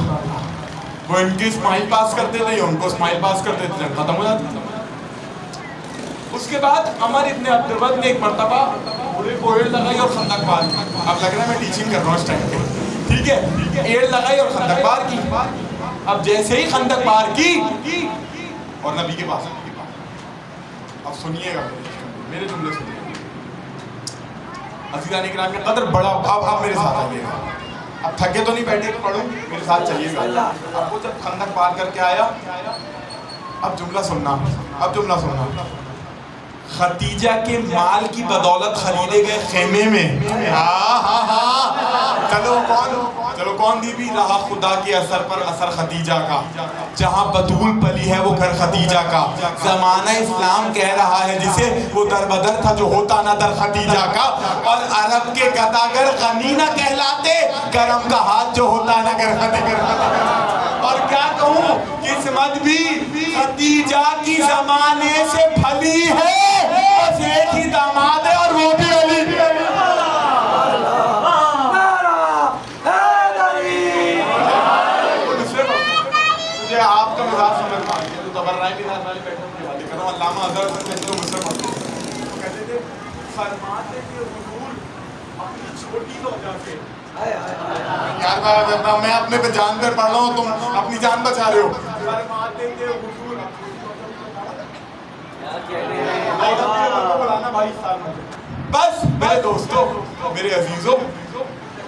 وہ ان کی اسمائل پاس کرتے تھے, ان کو اسمائل پاس کرتے تھے, ختم ہو جاتی تھی. اس کے بعد عمر ابن عبد البر نے ایک مرتبہ پورے کو ایڑ لگائی اور خندق پار کی. اب لگ رہا ہے میں ٹیچنگ کر رہا ہوں اس ٹائم پہ, ٹھیک ہے. ایڑ لگائی اور خندق پار کی. اب جیسے ہی خندق پار کی اور نبی کے پاس, اب سنیے گا میرے جملے سنیے. عزیزان اکرام کے قدر بڑا, اب آپ میرے ساتھ آئیے گا. اب تھکے تو نہیں بیٹھے کہ پڑھوں, میرے ساتھ چلیے گا. اب وہ جب خندق پار کر کے آیا, اب جملہ سننا, اب جملہ سننا. خدیجہ کے مال کی بدولت خریدے گئے خیمے میں. چلو کون دی بھی رہا خدا کے اثر پر اثر خدیجہ کا. جہاں بطول پلی ہے وہ گھر خدیجہ کا. زمانہ اسلام کہہ رہا ہے جسے وہ در بدر تھا جو ہوتا نہ در خدیجہ کا. اور عرب کے گداگر غنی نہ کہلاتے کرم کا ہاتھ جو ہوتا نہ گر خدیجہ کا. اور کیا کہوں, قسمت بھی خدیجہ کی زمانے سے پھلی ہے, بس ایک ہی داماد ہے اور وہ بھی علی. مجھے آپ کا مزاج سمجھ میں آ گیا, تو تبرائے کے ساتھ والے بیٹھے ہوئے باتیں کرو. علامہ اظہر حسن دہلوی مجھ سے پڑھتے کہتے تھے فرماتے تھے حضور اپنی چھوٹی توجہ سے. یار میں اپنے پہ جان کر پڑھ رہا ہوں, تم اپنی جان بچا رہے ہو. فرماتے تھے حضور بس. میرے دوستو, میرے عزیزو,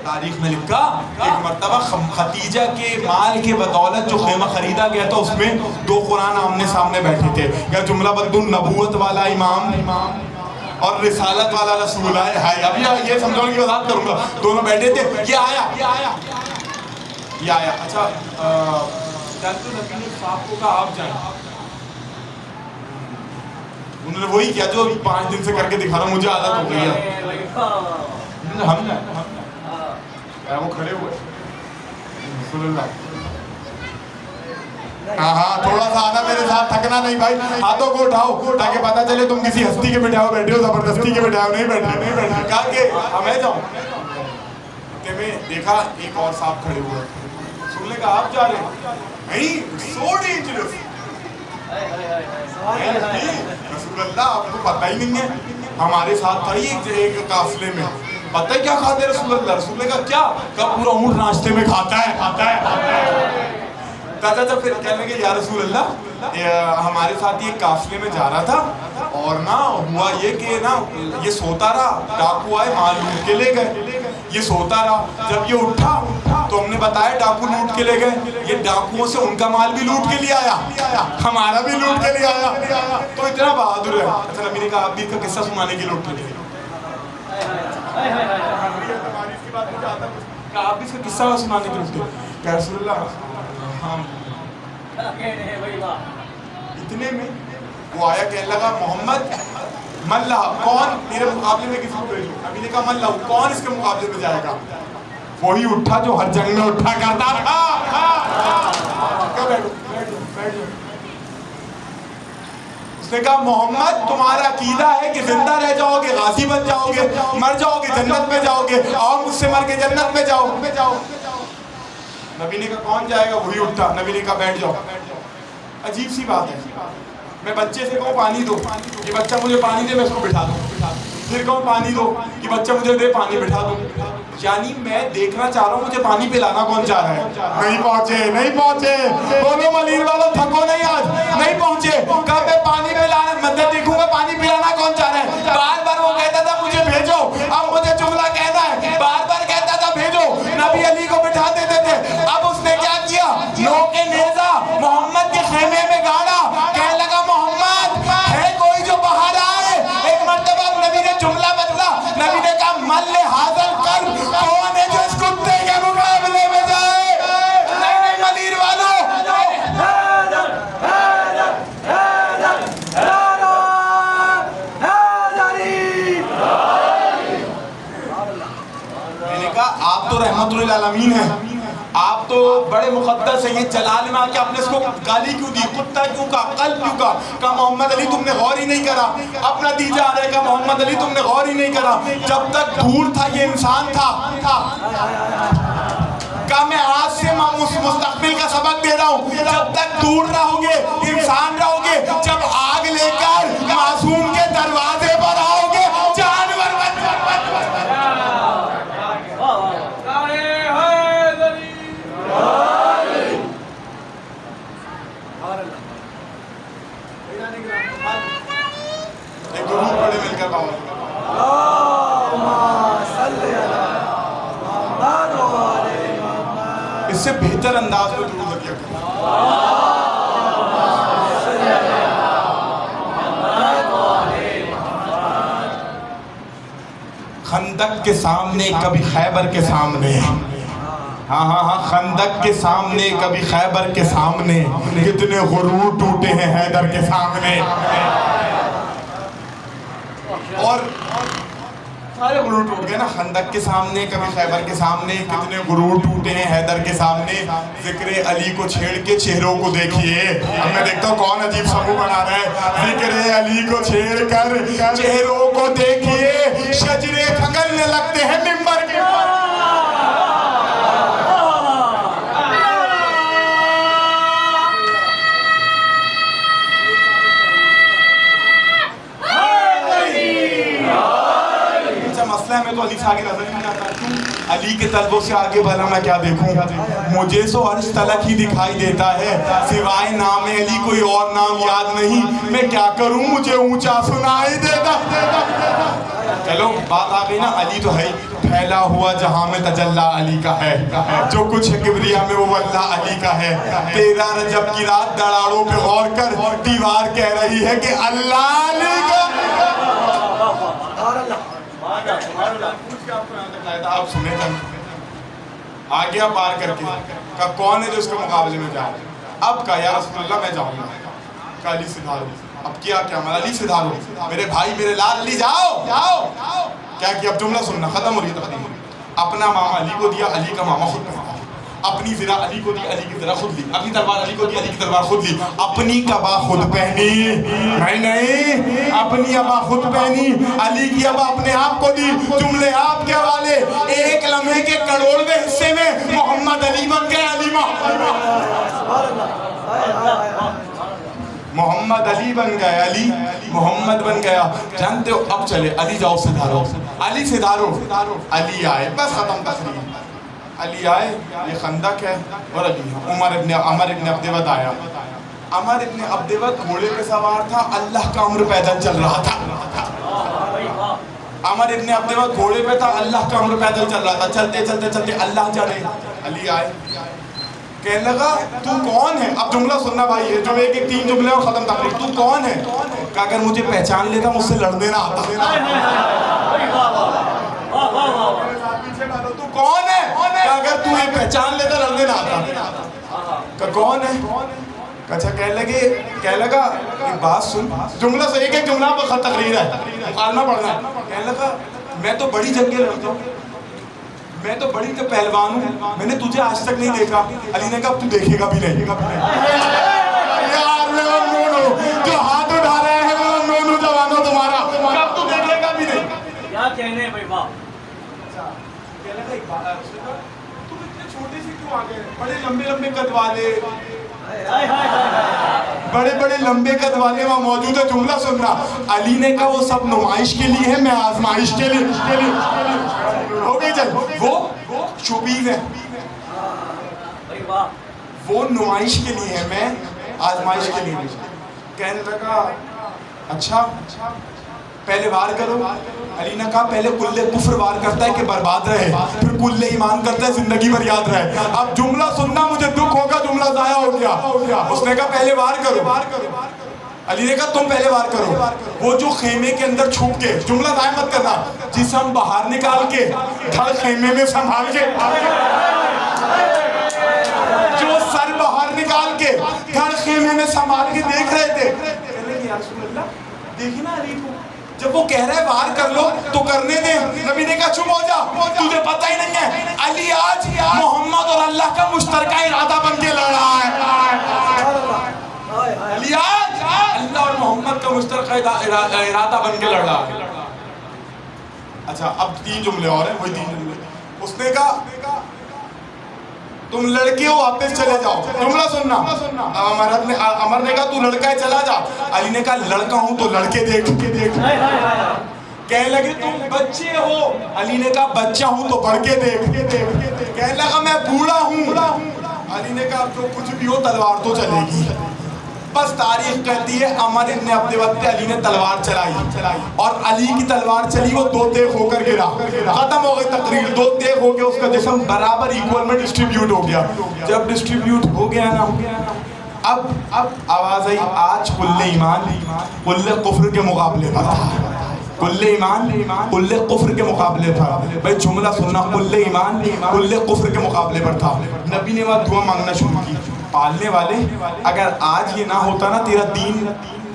تاریخ میں لکھا ایک مرتبہ خدیجہ کے مال کے بدولت جو خیمہ خریدا گیا تھا اس میں 2 قرآن آمنے سامنے بیٹھے تھے. یا جملہ بدل نبوت والا امام اور رسالت والا رسول ہے. اب یہ سمجھانے کی وضاحت کروں گا. دونوں بیٹھے تھے, یہ آیا. اچھا نبی نے صاحب کو کہا آپ جائیں. انہوں نے وہی کیا جو 5 دن سے کر کے دکھا رہا ہوں, مجھے عادت ہو گئی ہے. ہم وہ کھڑے ہوئے رسول اللہ. ہاں تھوڑا سا آنا میرے ساتھ, تھکنا نہیں بھائی. ہاتھوں کو اٹھاؤ تاکہ پتا چلے تم کسی ہستی کے بیٹھے ہو, زبردستی کے بیٹھے ہو نہیں بیٹھے. کہا کہ میں جاؤں. میں دیکھا ایک اور صاحب کھڑے ہوئے. رسول نے کہا آپ جا رہے ہیں؟ نہیں, سو ڈینجرس. رسول اللہ آپ کو پتہ ہی نہیں ہے, ہمارے ساتھ تھا ایک قافلے میں. پتہ ہے کیا کھاتے رسول اللہ؟ رسول نے کہا کیا؟ کہا پورا اونٹ ناشتے میں کھاتا ہے. چاچا پھر کہنے لگے یا رسول اللہ ہمارے ساتھ یہ قافلے میں جا رہا تھا اور نا ہوا یہ کہ نا یہ سوتا رہا, ڈاکو آئے مال لوٹ کے لے گئے. یہ سوتا رہا, جب یہ اٹھا تو ہم نے بتایا ڈاکو لوٹ کے لے گئے. یہ ڈاکوؤں سے ان کا مال بھی لوٹ کے لے آیا, ہمارا بھی لوٹ کے لے آیا. تو اتنا بہادر ہے. اچھا نبی نے کہا آپ بھی اس کا قصہ سنانے کی لوٹ کے لے. آپ بھی اس کا قصہ سنانے کی لوٹ کے. کہ رسول اللہ اتنے میں وہ آیا کہنے لگا محمد ملہ کون میرے مقابلے میں کسی کو بھیجو. نبی نے کہا ملہ کون اس کے مقابلے میں جائے گا؟ وہی اٹھا جو ہر جنگ میں اٹھا کرتا تھا. اس نے کہا محمد تمہارا عقیدہ ہے کہ زندہ رہ جاؤ گے, غازی بن جاؤ گے, مر جاؤ گے جنت میں جاؤ گے, اور مجھ سے مر کے جنت میں جاؤ. نبی نے کہا کون جائے گا؟ وہی اٹھا. نبی نے کہا بیٹھ جاؤ. عجیب سی بات ہے, میں بچے سے کہوں پانی دو, یہ بچہ مجھے پانی دے, میں اس کو بٹھا دوں. پھر کہوں پانی دو, یہ بچہ مجھے دے, پانی بٹھا دوں. یعنی میں دیکھنا چاہ رہا ہوں مجھے پانی پلانا کون چاہ رہا ہے. نہیں پہنچے. بولو ملیر والو تھکو نہیں, آج نہیں پہنچے. کب میں پانی پلانا مدد دیکھوں گا, پانی پلانا کون چاہ رہا ہے. بار بار وہ کہتا تھا مجھے بھیجو, اب مجھے جملہ کہنا ہے. بار بار کہتا تھا بھیجو, نبی علی کو بٹھا دیتے تھے. اب اس نے کیا کیا, لو کے نیزہ محمد کے خیمے میں گاڑا. کہنے لگا محمد ہے مل حاضر قلب کون ہے جو اس کتے کے مقابلے میں جائے؟ نہیں ملیر والوں، میں نے کہا آپ تو رحمت للعالمین ہیں، آپ تو بڑے مقدس ہیں، یہ جلال میں آ کے آپ نے اس کو گالی کیوں دی، کتا کیوں کہا، قلب کیوں کہا محمد علی تم نے غور ہی نہیں کرا، اپنا دیجا آ رہے کہا محمد علی تم نے غور ہی نہیں کرا، جب تک دور تھا یہ انسان تھا، کہا میں آج سے مستقبل کا سبق دے رہا ہوں، جب تک دور رہو گے انسان رہو گے، جب آگ لے کر معصوم کے دروازے پر آؤ گے جانور بن ایک درود پڑھے مل کر باؤ اس سے بہتر انداز میں درود کیا کریں خندق کے سامنے کبھی خیبر کے سامنے، ہاں خندق کے سامنے کبھی خیبر کے سامنے، کتنے غرور ٹوٹے ہیں حیدر کے سامنے، اور سارے غرور ٹوٹ گئے نا، خندق کے سامنے کبھی خیبر کے سامنے، کتنے غرور ٹوٹے ہیں حیدر کے سامنے، ذکر علی کو چھیڑ کے چہروں کو دیکھیے، اب میں دیکھتا ہوں کون عجیب سمو بنا رہا ہے، ذکر علی کو چھیڑ کر چہروں کو دیکھیے، شجرے کھنگلنے لگتے ہیں ممبر کے پر، مسئلہ ہے میں تو علی سے آگے نظر نہیں آتا، علی کے طلبوں سے آگے بھلا میں کیا دیکھوں، مجھے سو عرش تلک ہی دکھائی دیتا ہے، سوائے نام علی کوئی اور نام یاد نہیں، میں کیا کروں مجھے اونچا سنائی دیتا، چلو بات آ گئی نا، علی تو ہے پھیلا ہوا جہاں میں تجلی علی کا ہے، جو کچھ ہے کبریا میں وہ واللہ علی کا ہے، 13 رجب کی رات دراڑوں پہ غور کر دیوار کہہ رہی ہے کہ اللہ علی کا، آپ سنیں جب آ گیا پار کر کے، کہا کون ہے جو اس کے مقابلے میں جائے، اب کہا یا رسول اللہ میں جاؤں گا، کہا علی سے دھارو، اب کیا میں علی سے دھارو، میرے بھائی میرے لال علی جاؤ، کیا کیا اب جملہ سننا ختم ہو رہی ہے تقریر، اپنا ماما علی کو دیا، علی کا ماما خود پہنا، اپنی زرہ علی کو دی، علی کی زرہ خود لی، اپنی تلوار علی کو دی، علی کی تلوار خود لی، اپنی قبا خود پہنی، نہیں اپنی ابا خود پہنی، علی کی ابا اپنے آپ کو دی، جملے آپ کے حوالے، ایک لمحے کے کروڑویں حصے میں محمد علی بن گئے، علی محمد علی بن گئے، علی محمد بن گیا، جانتے ہو اب چلے علی جاؤ سے دھارو، علی سے دھارو، علی آئے، بس ختم تقریر، علی آئے، یہ خندق ہے اور علی ہے، عمر ابن عبدود آیا، عمر ابن عبدود گھوڑے پہ سوار تھا، اللہ کا امر پیدل چل رہا تھا، عمر ابن عبدود گھوڑے پہ تھا، اللہ کا امر پیدل چل رہا تھا، چلتے چلتے چلتے اللہ جانے، علی آئے، کہنے لگا تو کون ہے، اب جملہ سننا بھائی ہے جو ایک 3 جملے اور ختم تقریر، تو کون ہے، کہ اگر مجھے پہچان لیتا مجھ سے لڑنے نہ آتا، تو کون ہے، کہ اگر تو یہ پہچان لیتا لڑنے نہ آتا، کہ کون ہے، اچھا کہنے لگا ایک بات سن، جملہ سے ایک جملہ پر خط تقریر ہے، مقالمہ پڑھنا ہے، کہنے لگا میں تو بڑی جنگیں لڑتا ہوں، میں تو بڑی پہلوان ہوں، میں نے تجھے آج تک نہیں دیکھا، علی نے کہا تو دیکھے گا بھی نہیں، یار میں ممنون ہوں، جو ہاتھ اٹھا رہے ہیں وہ ممنون جوانوں تمہارا، کب تو دیکھے گا بھی نہیں، کیا کہنے بھائی باپ، کہنے لگا ایک بات ہے، تم اتنے چھوٹے سے کیوں آگے، بڑے لمبے قد والے، بڑے لمبے قد والے وہاں موجود ہے، جملہ سننا، علی نے کہا وہ سب نمائش کے لیے ہے، میں آزمائش کے لیے، ہو گئی چل، وہ شوبیز ہے، وہ نمائش کے لیے ہے، میں آزمائش کے لیے، کہنے لگا اچھا پہلے وار کرو، علی نے کہا پہلے کلے کفر وار کرتا ہے کہ برباد رہے، پھر کلے ایمان کرتا ہے زندگی بھر یاد رہے، اب جملہ سننا مجھے دکھ ہوگا جملہ ضائع ہو گیا، اس نے کہا پہلے وار کرو، علی نے کہا تم پہلے وار کرو. وہ جو خیمے کے اندر چھپ کے, جملہ ضائع مت کرنا, جسم باہر نکال کے دھڑ خیمے میں سنبھال کے, جو سر باہر نکال کے دھڑ خیمے میں سنبھال کے دیکھ رہے تھے, کہنے لگے یا رسول اللہ دیکھی نا علی کو, جب وہ کہہ رہا ہے وار کر لو تو کرنے دیں. نبی نے کہا چپ ہو جا, تجھے پتہ ہی نہیں ہے علی آج محمد اور اللہ کا مشترکہ ارادہ بن کے لڑ رہا ہے. علی آج اللہ اور محمد کا مشترکہ ارادہ بن کے لڑ رہا ہے. اچھا اب 3 جملے اور ہیں, وہی 3 جملے. اس نے کہا تم لڑکے ہو واپس چلے جاؤ. جملہ سننا, عمر نے کہا تو لڑکا ہے چلا جا. علی نے کہا لڑکا ہوں تو لڑکے دیکھ. کہنے لگے تم بچے ہو. علی نے کہا بچہ ہوں تو بڑھ کے دیکھ. کہنے لگا میں بوڑھا ہوں. علی نے کہا جو کچھ بھی ہو تلوار تو چلے گی. بس تاریخ کہتی ہے عمر ابن عبد وقت علی نے تلوار چلائی اور علی کی تلوار چلی, وہ 2 تیغ ہو کر گرا. ختم ہو گئی تقریر. 2 تیغ ہو کے اس کا جسم برابر ایکول میں ڈسٹریبیوٹ ہو گیا. جب ڈسٹریبیوٹ ہو گیا نا, اب آواز آئی آج کل ایمان کل کفر کے مقابلے پر تھا. کل ایمان کل کفر کے مقابلے تھا. بھائی جملہ سننا, کل ایمان کل کفر کے مقابلے پر تھا. نبی نے وہاں دعا مانگنا شروع کی. پالنے والے اگر آج یہ نہ ہوتا نا تیرا دین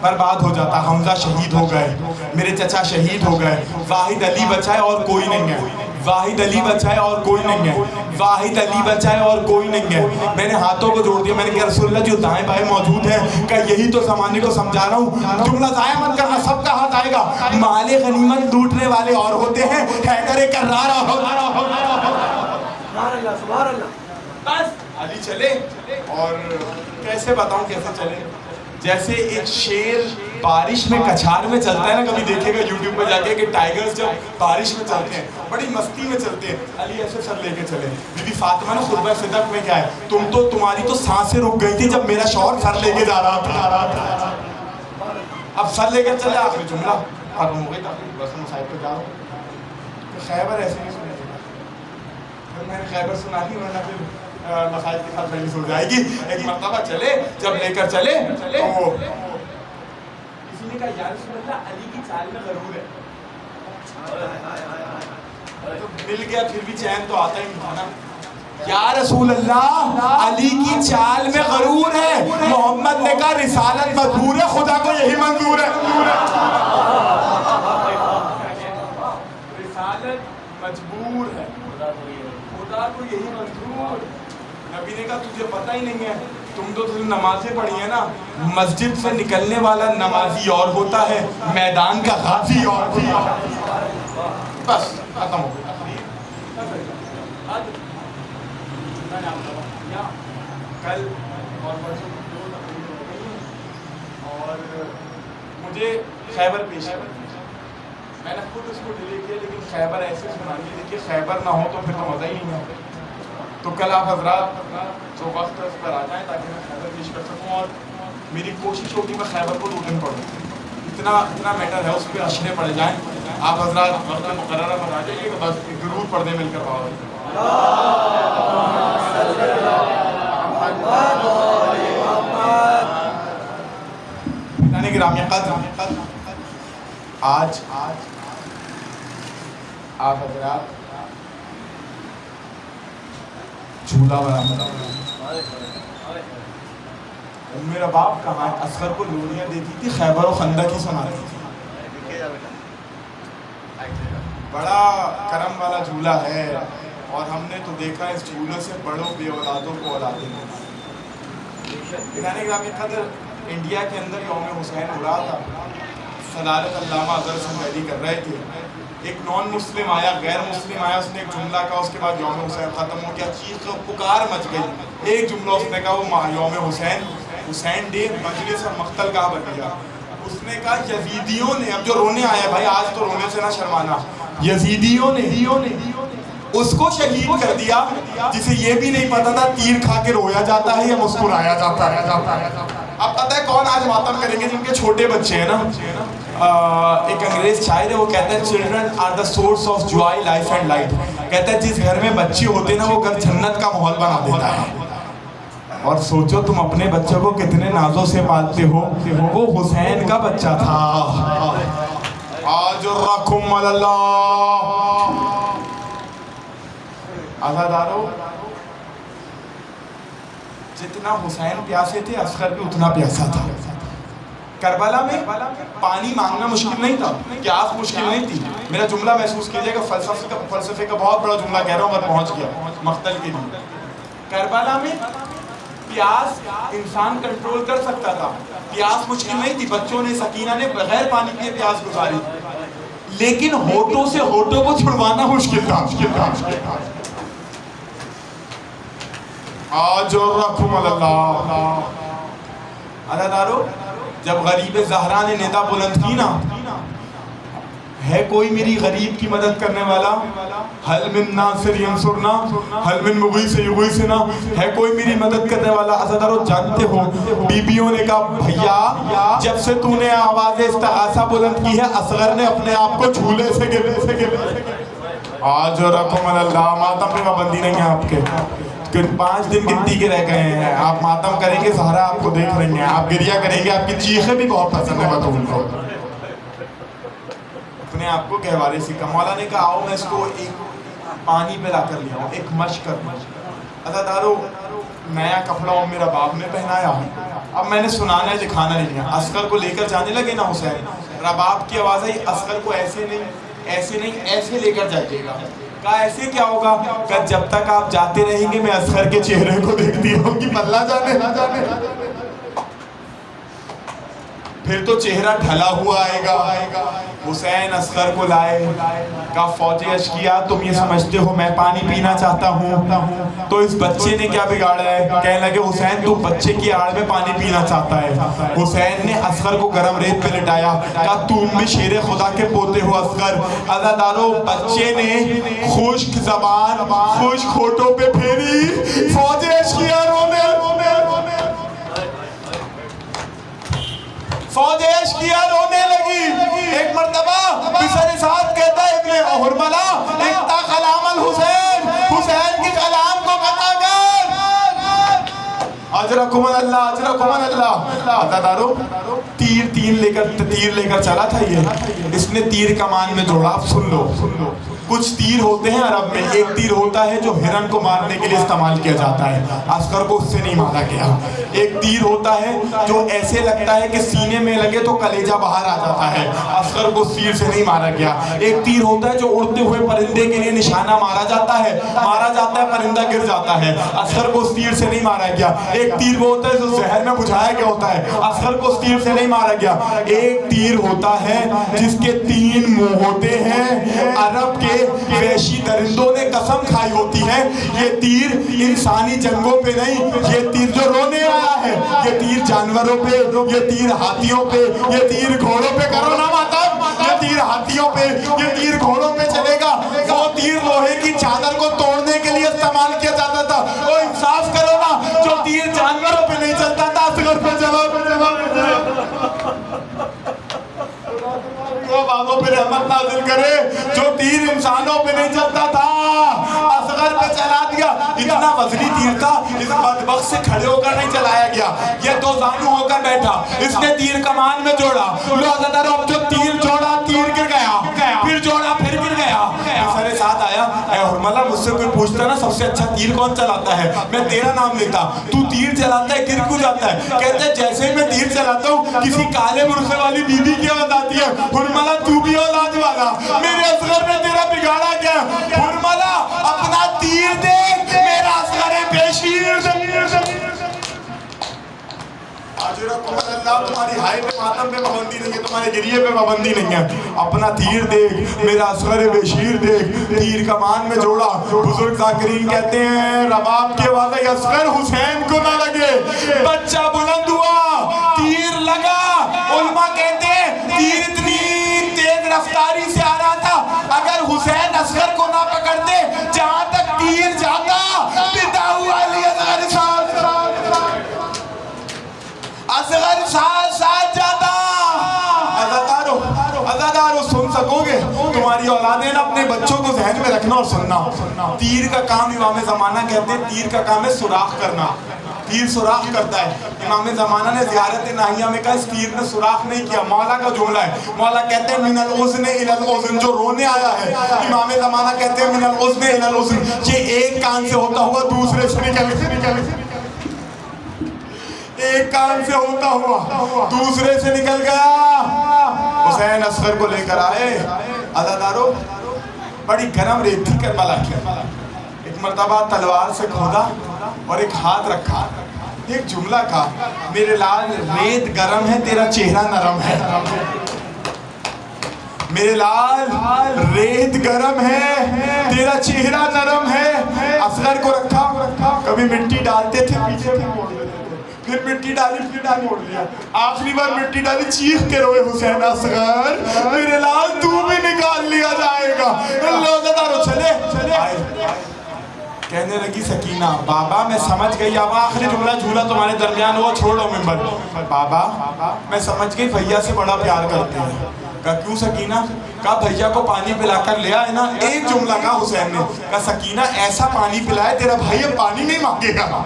برباد ہو جاتا. حمزہ شہید ہو گئے, میرے چچا شہید ہو گئے, واحد علی بچائے اور کوئی نہیں ہے, واحد علی بچائے اور کوئی نہیں ہے, واحد علی بچائے اور کوئی نہیں ہے. میں نے ہاتھوں کو جوڑ دیا, میں نے کہا رسول اللہ جو دائیں بائیں موجود ہیں کہ یہی تو زمانے کو سمجھا رہا ہوں. جملہ ضائع مت کرنا, سب کا ہاتھ آئے گا. مال غنیمت لوٹنے والے اور ہوتے ہیں, حیدر کرار اور سبحان اللہ. بس علی چلے. اور کیسے بتاؤں کیسے چلے, جیسے ایک شیر بارش میں کچھار میں چلتا ہے نا, کبھی دیکھے گا یوٹیوب پہ جا کے کہ ٹائیگرز جب بارش میں چلتے ہیں بڑی مستی میں چلتے ہیں. علی ایسے سر لے کے چلے. بی بی فاطمہ نے خطبہ صدق میں کیا ہے, تمہاری تو سانسیں رک گئی تھی جب میرا شوہر سر لے کے جا رہا تھا. اب سر لے کے چلے, آخری جملہ ختم ہو گئی. بس میں صاحب پہ جا رہا ہوں. خیبر ایسے نہیں سنے گا, میں نے خیبر سنا لی ورنہ پھر مسائل کے ساتھ بحث ہو جائے گی. ایک مرتبہ چلے, جب لے کر چلے تو کسی نے کہا یا رسول اللہ علی کی چال میں غرور ہے. تو مل گیا پھر بھی چین تو آتا ہی نہیں تھا نا. یا رسول اللہ علی کی چال میں غرور ہے. محمد نے کہا رسالت مجبور ہے, خدا کو یہی منظور ہے. رسالت مجبور ہے, خدا کو یہی منظور. نبی نے کہا تجھے پتہ ہی نہیں ہے, تم تو نمازیں پڑھی ہیں نا, مسجد سے نکلنے والا نمازی اور ہوتا ہے, میدان کا غازی اور ہوتا ہے. بس ختم ہو گیا. کل اور مجھے خیبر پیش ہے, میں نے خود اس کو ڈیلے کیا, لیکن خیبر ایسے سنانی ہے کہ خیبر نہ ہو تو پھر تو مزہ ہی نہیں ہے. تو کل آپ حضرات جو وقت اس پر آ جائیں تاکہ میں خیبر پیش کر سکوں. اور میری کوشش ہوگی میں خیبر کو 2 دن پڑھوں. اتنا میٹر ہے, اس پہ اشرے پڑھ جائیں. آپ حضرات وقت مقررہ پر آ جائیے کہ بس ضرور پڑھنے مل کر پاؤ. یعنی گرامی قدر, آج آپ حضرات جھولا بنا. میرا باپ کہاں ہے, اصغر کو لوڑیاں دیتی تھی, خیبر و خندق ہی سنا رہی تھی. بڑا کرم والا جھولا ہے, اور ہم نے تو دیکھا اس جھولے سے بڑوں بے اولادوں کو اولادیں ملی. یعنی گرامی قدر انڈیا کے اندر یوم حسین ہو رہا تھا, صدارت علامہ اظہر سنگھیری کر رہے تھے. ایک نان مسلم آیا, غیر مسلم آیا, اس نے ایک جملہ کہا, اس کے بعد یوم حسین ختم ہو گیا. چیخ پکار مچ گئی. ایک جملہ اس نے کہا, وہ یوم حسین ڈے مجلس اور مقتل گاہ بن گیا. اس نے کہا یزیدیوں نے, اب جو رونے آیا بھائی آج تو رونے سے نہ شرمانا, یزیدیوں نے اس کو شہید کر دیا جسے یہ بھی نہیں پتا تھا تیر کھا کے رویا جاتا ہے یا مسکرایا جاتا ہے. اب پتہ ہے کون آج ماتم کریں گے, جن کے چھوٹے بچے ہیں نا. ایک انگریز شاعر ہے, وہ کہتا ہے children are the source of joy life and light. کہتا ہے جس گھر میں بچے ہوتے ہیں نا, وہ گھر جنت کا ماحول بنا دیتا ہے. اور سوچو تم اپنے بچوں کو کتنے نازوں سے پالتے ہو، وہ حسین کا بچہ تھا۔ آجرکم اللہ۔ عزادارو، جتنا حسین پیاسے تھے اصغر بھی اتنا پیاسا تھا۔ کربلا میں پانی مانگنا مشکل نہیں تھا، پیاس مشکل نہیں تھی۔ میرا جملہ محسوس کیجئے گا، فلسفے کا بہت بڑا جملہ کہہ رہا ہوں، اگر پہنچ گیا مقتل کے لیے۔ کربلا میں پیاس انسان کنٹرول کر سکتا تھا، پیاس مشکل نہیں تھی، بچوں نے، سکینہ نے بغیر پانی پیے پیاس گزاری، لیکن ہونٹوں سے ہونٹوں کو چھڑوانا مشکل تھا۔ آجرکم اللہ۔ عزادارو، جب غریب زہرا نے ندا بلند کی نا، ہے کوئی میری غریب کی مدد کرنے والا؟ حل من ناصر ینصرنا، حل من مغیث یغیثنا، ہے کوئی میری مدد کرنے والا؟ عزادارو، جانتے ہو بیبیوں نے کہا بھیا جب سے تو نے آواز استغاثہ بلند کی ہے اصغر نے اپنے آپ کو جھولے سے گرے۔ آجرکم اللہ۔ ماتم پہ پابندی نہیں ہے آپ کے، 5 دن گنتی کے رہ گئے ہیں، آپ ماتم کریں گے، سہارا آپ کو دیکھ رہی ہیں، آپ گریہ کریں گے، آپ کی چیخیں بھی بہت پسند ہیں بطول کو۔ اپنے آپ کو گہوارے سیکھا۔ مولا نے کہا آؤ میں اس کو ایک پانی پہ لا کر لیا ہوں، ایک مشق کر دوں۔ عزادارو، نیا کپڑا میرا باپ نے پہنایا، اب میں نے سنانا ہے دکھانا نہیں ہے۔ اصغر کو لے کر جانے لگے نا حسین، رباب کی آواز آئی، اصغر کو ایسے نہیں ایسے لے کر جائیے گا۔ کہا ایسے کیا ہوگا؟ کہ جب تک آپ جاتے رہیں گے میں اصغر کے چہرے کو دیکھتی ہوں گی، پلہ جانے پھر تو چہرہ ڈھلا ہوا آئے گا۔ حسین اصغر کو لائے، کہا فوج اشکیا تم یہ سمجھتے ہو میں پانی پینا چاہتا ہوں تو اس بچے نے کیا بگاڑا ہے؟ کہنے لگے حسین تو بچے کی آڑ میں پانی پینا چاہتا ہے۔ حسین نے اصغر کو گرم ریت پہ لٹایا، کہا تم بھی شیر خدا کے پوتے ہو اصغر۔ عزادارو، بچے نے خشک زبان خشک ہونٹوں پہ پھیری، فوج اشکیا رونے فوج اشکیا رونے لگی۔ ایک مرتبہ بسر ساتھ کہتا ہے ابن حرملہ اقطع کلام الحسین، حسین کے کلام کو قطع کر۔ اجرکم اللہ، اجرکم اللہ۔ عزادارو، تیر لے کر چلا تھا یہ، اس نے تیر کمان میں جوڑا۔ اب سن لو، کچھ تیر ہوتے ہیں عرب میں، ایک تیر ہوتا ہے جو ہرن کو مارنے کے لیے استعمال کیا جاتا ہے، اصغر کو اس سے نہیں مارا گیا۔ ایک تیر ہوتا ہے جو ایسے لگتا ہے کہ سینے میں لگے تو کلیجہ باہر آ جاتا ہے، اصغر کو اس تیر سے نہیں مارا گیا۔ ایک تیر ہوتا ہے جو اڑتے ہوئے پرندے کے لیے نشانہ مارا جاتا ہے، پرندہ گر جاتا ہے، اصغر کو اس تیر سے نہیں مارا گیا۔ ایک تیر وہ ہوتا ہے جو زہر میں بجھایا گیا ہوتا ہے، اصغر کو اس تیر سے نہیں مارا گیا۔ ایک تیر ہوتا ہے جس کے 3 منہ ہوتے ہیں، عرب کے وحشی درندوں نے قسم کھائی ہوتی ہے یہ تیر انسانی جنگوں پہ نہیں، یہ تیر جو رونے آیا ہے، یہ تیر جانوروں پہ، یہ تیر ہاتھیوں پہ، یہ تیر گھوڑوں پہ، کرو نا ماتم، یہ تیر ہاتھیوں پہ، یہ تیر گھوڑوں پہ چلے گا۔ وہ تیر لوہے کی چادر کو توڑنے کے لیے استعمال کیا جاتا تھا۔ وہ انصاف کرو نا، جو تیر جانوروں پہ نہیں چلتا تھا اصغر پہ چلا۔ بابوں پہ رحمت نازل کرے، جو تیر انسانوں پہ نہیں چلتا تھا اصغر پہ چلا دیا۔ اتنا وزنی تیر تھا، اس بدبخت سے کھڑے ہو کر نہیں چلایا گیا، یہ 2 زانو ہو کر بیٹھا، اس نے تیر کمان میں جوڑا۔ لو عزادارو، اب جو تیر جوڑا تیر گر گیا، پھر جوڑا پھر گر گیا۔ سارے ساتھ آیا، اے حرملہ مجھ سے کوئی پوچھتا نا سب سے اچھا تیر کون چلاتا ہے، میں تیرا نام لیتا، تو تیر چلاتا ہے گر کیوں جاتا ہے؟ کہتے ہیں جیسے میں تیر چلاتا ہوں کسی کالے برقع والی بیوی کی آواز آتی ہے، حرملہ تو بھی اولاد والا، میرے اصغر نے تیرا بگاڑا کیا؟ حرملہ اپنا تیر دیکھ، میرا اصغر بے شیر۔ آجرکم اللہ، تمہاری ہائی پہ ماتم پہ پابندی نہیں ہے، تمہارے گریے پہ پابندی نہیں ہے، اپنا تیر دیکھ، میرا اصغر بے شیر دیکھ۔ تیر کمان میں جوڑا۔ بزرگ ذاکرین کہتے ہیں رباب کے واضح اصغر حسین کو نہ لگے، بچہ بلند ہوا، تیر لگا۔ علماء کہتے ہیں تیر اتنی تیز رفتاری سے آ رہا تھا، اگر حسین اصغر کو نہ پکڑتے جہاں تک تیر جاتا پتا ہوا علی اصغر ساتھ جاتا۔ عزادارو، سن سکو گے؟ تمہاری اولادیں نا اپنے بچوں کو ذہن میں رکھنا اور سننا۔ تیر کا کام امام زمانہ کہتے ہیں تیر کا کام ہے سوراخ کرنا۔ تیر سوراخ کرتا ہے. امام زمانہ نے زیارت ناہیہ میں کہا اس تیر نے سوراخ نہیں کیا. مولا کا جملہ ہے. مولا کہتے ہیں من الاذن الی الاذن, جو رونے آیا ہے. امام زمانہ کہتے ہیں من الاذن الی الاذن, یہ ایک کان سے ہوتا ہوا دوسرے سے نکل ایک کان سے ہوتا ہوا دوسرے سے نکل گیا. حسین اصغر کو لے کر آئے. عزادارو بڑی گرم ریت تھی کربلا کی. ایک مرتبہ تلوار سے کھودا اور ایک ہاتھ رکھا, ایک جملہ کہا, میرے لال ریت گرم ہے تیرا چہرہ نرم ہے. میرے لال ریت گرم ہے تیرا چہرہ نرم ہے. اصغر کو رکھا, کبھی مٹی ڈالتے تھے پیچھے موڑ لیتے تھے, پھر مٹی ڈالی موڑ لیا. آخری بار مٹی ڈالی چیخ کے روئے حسین اصغر میرے لال تو بھی نکال لیا جائے گا. روزہ چلے آئے. کہنے لگی سکینہ بابا میں سمجھ گئی. اب آخری جملہ جھولا تمہارے درمیان ہوا, چھوڑو ممبر. بابا میں سمجھ گئی بھیا سے بڑا پیار کرتے ہیں. کہا کیوں سکینہ؟ کہا بھیا کو پانی پلا کر لے آئے نا. ایک جملہ کہا حسین نے. کہا سکینہ ایسا پانی پلائے تیرا بھائی اب پانی نہیں مانگے گا.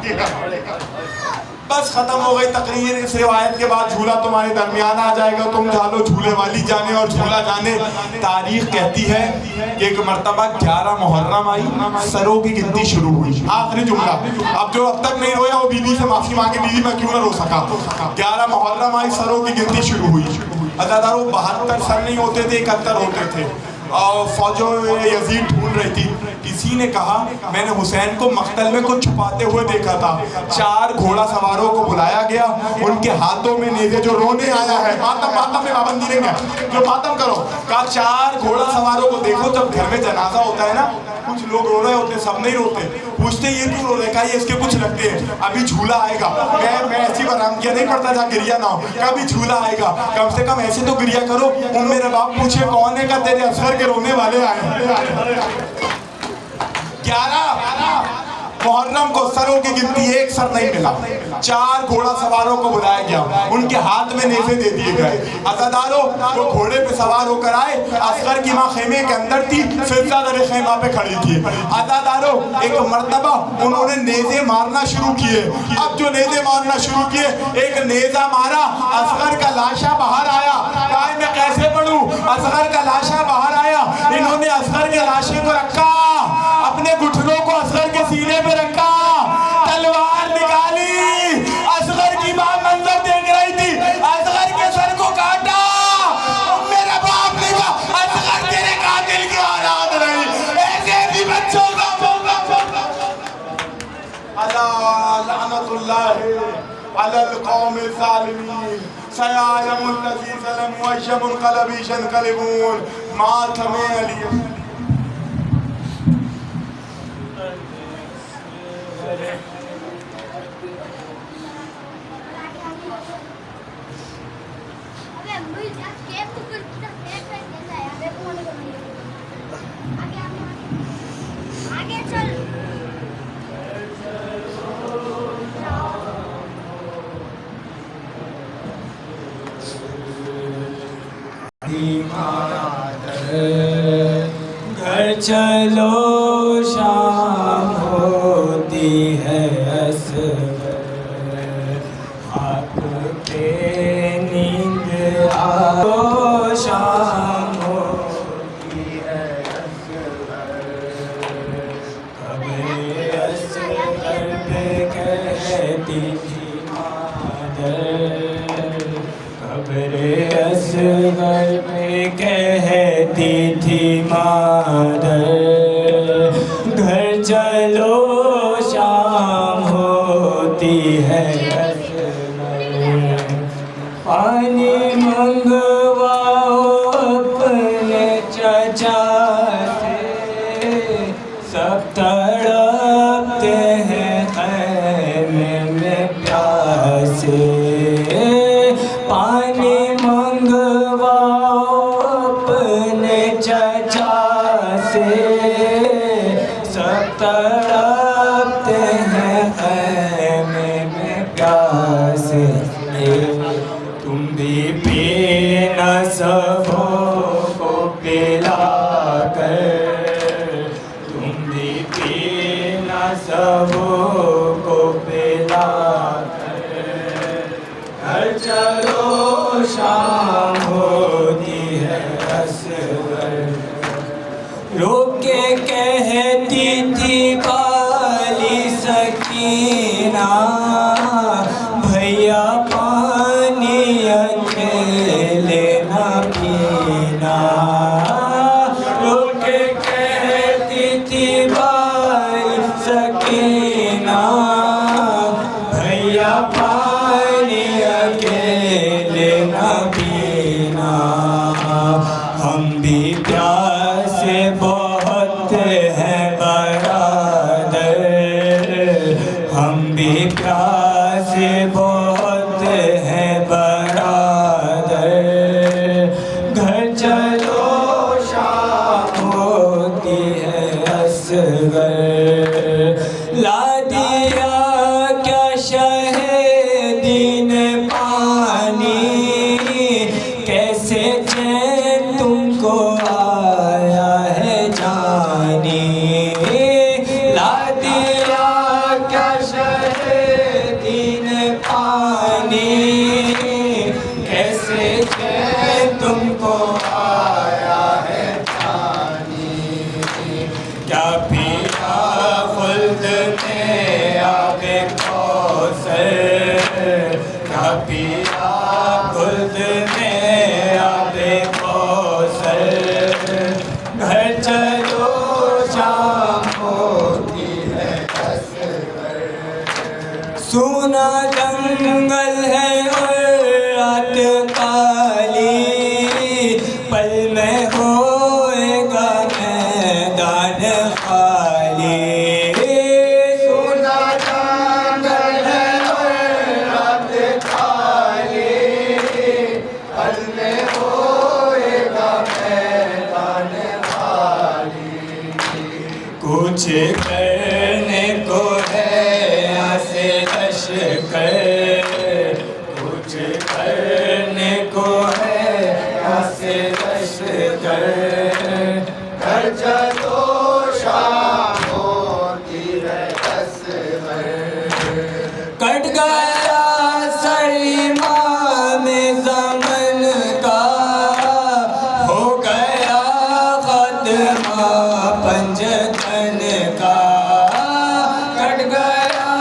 بس ختم ہو گئی تقریر. اس روایت کے بعد جھولا تمہارے درمیان آ جائے گا, تم جھالو جھولے والی جانے اور جھولا جانے. تاریخ کہتی ہے کہ ایک مرتبہ 11 محرم آئی, سروں کی گنتی شروع ہوئی. آخری جملہ. اب جو اب تک نہیں رویا وہ بی بی سے معافی مانگے, بی بی میں کیوں نہ رو سکا. 11 محرم آئی, سروں کی گنتی شروع ہوئی. عزادارو 72 سر نہیں ہوتے تھے, 71 ہوتے تھے. اور فوجوں یزید ڈھونڈ رہی تھی. کسی نے کہا میں نے حسین کو مقتل میں کچھ چھپاتے ہوئے دیکھا تھا. 4 گھوڑا سواروں کو بلایا گیا, ان کے ہاتھوں میں نیزے, جو رونے آیا ہے ماتم میں پابندی نہیں ہے جو ماتم کرو. کہا 4 گھوڑا سواروں کو دیکھو, جب گھر میں جنازہ ہوتا ہے نا کچھ لوگ رو رہے ہوتے, سب نہیں روتے. پوچھتے یہ کیوں رو رہے؟ کہا یہ اس کے کچھ لگتے ہیں, ابھی جھولا آئے گا. میں ایسی برام کیا نہیں پڑتا جہاں گریا نہ ہو. کہا ابھی جھولا آئے گا, کم سے کم ایسے تو گریا کرو. میرا باپ پوچھے کون ہے؟ کہا تیرے اصغر کے رونے والے آئے. 11 محرم کو سروں کی گنتی, ایک سر نہیں ملا. 4 گھوڑا سواروں کو بلایا گیا, ان کے ہاتھ میں نیزے دے دیے گئے. عزادارو وہ گھوڑے پہ سوار ہو کر آئے. اصغر کی ماں خیمے کے اندر تھی, فضہ در خیمہ پہ کھڑی تھی. عزادارو ایک مرتبہ انہوں نے نیزے مارنا شروع کیے. اب جو نیزے مارنا شروع کیے, ایک نیزہ مارا, اصغر کا لاشا باہر آیا. کہا میں کیسے پڑھوں؟ اصغر کا لاشا باہر آیا. انہوں نے اصغر کے لاشے کو رکھا, اپنے گھٹنوں کو اصغر کے سینے پہ رکھا, تلوار نکالی. اصغر کی ماں منظر دیکھ رہی تھی, اصغر کے سر کو کاٹا. میرا باپ نے کہا اصغر تیرے قاتل کی اولاد رہی, ایسے بھی بچوں کا لعنت اللہ علی القوم الظالمین. سیعلم الذی ظلموا ای منقلب ینقلبون. ماتم علی. گھر چلو شام ہوتی ہے آپ پہ نیند آو. شام ہوتی ہے کبھی اصغر پہ کہتی تھی مادر, قبر اصغر پہ کہتی تھی مادر, گھر چلو شام ہوتی ہے اصغر. پانی منگواؤ اپنے چچا سے, سب تڑپتے ہیں خیمے میں پیاسے. پانی منگواؤ اپنے چچا سے, سب تڑپتے ہیں خیمے میں پیاسے. تم بھی پی نہ سبوں کو پلا کر, تم بھی پی نہ سبوں کو پلا کے کہتی تھی بالی سکینہ بھیا پانی اکیلے نہ پینا رو کے کہتی تھی بالی سکینہ بھیا پانی اکیلے نہ پینا ہم بھی پیاسے بہت ہیں برادر ہم بھی پیاسے بہت ہیں برادر گھر چلو شام ہوتی ہے اصغر لا دیا کیا شہدین پانی کیسے چین تم کو آیا ہے جانی لا دیا کیا شہدین پانی کیسے چین تم کو آیا ہے جانی کیا پیا خلد میں آب کوثر کیا پیا خلد میں آب کوثر گھر چلو شام ہوتی ہے سونا جنگل ہے اور رات کالی پل میں ہوئے گا میدان خالی سونا جنگل ہے اور رات کالی پل میں ہوئے گا میدان خالی کچھ کرنے کو ہے ایسے لشکر کچھ کرنے کو ہے ایسے لشکر گھر چلو شام ہوتی ہے اصغر کٹ گیا سر امام زمن کا ہو گیا خاتمہ پنجتن کا کٹ گیا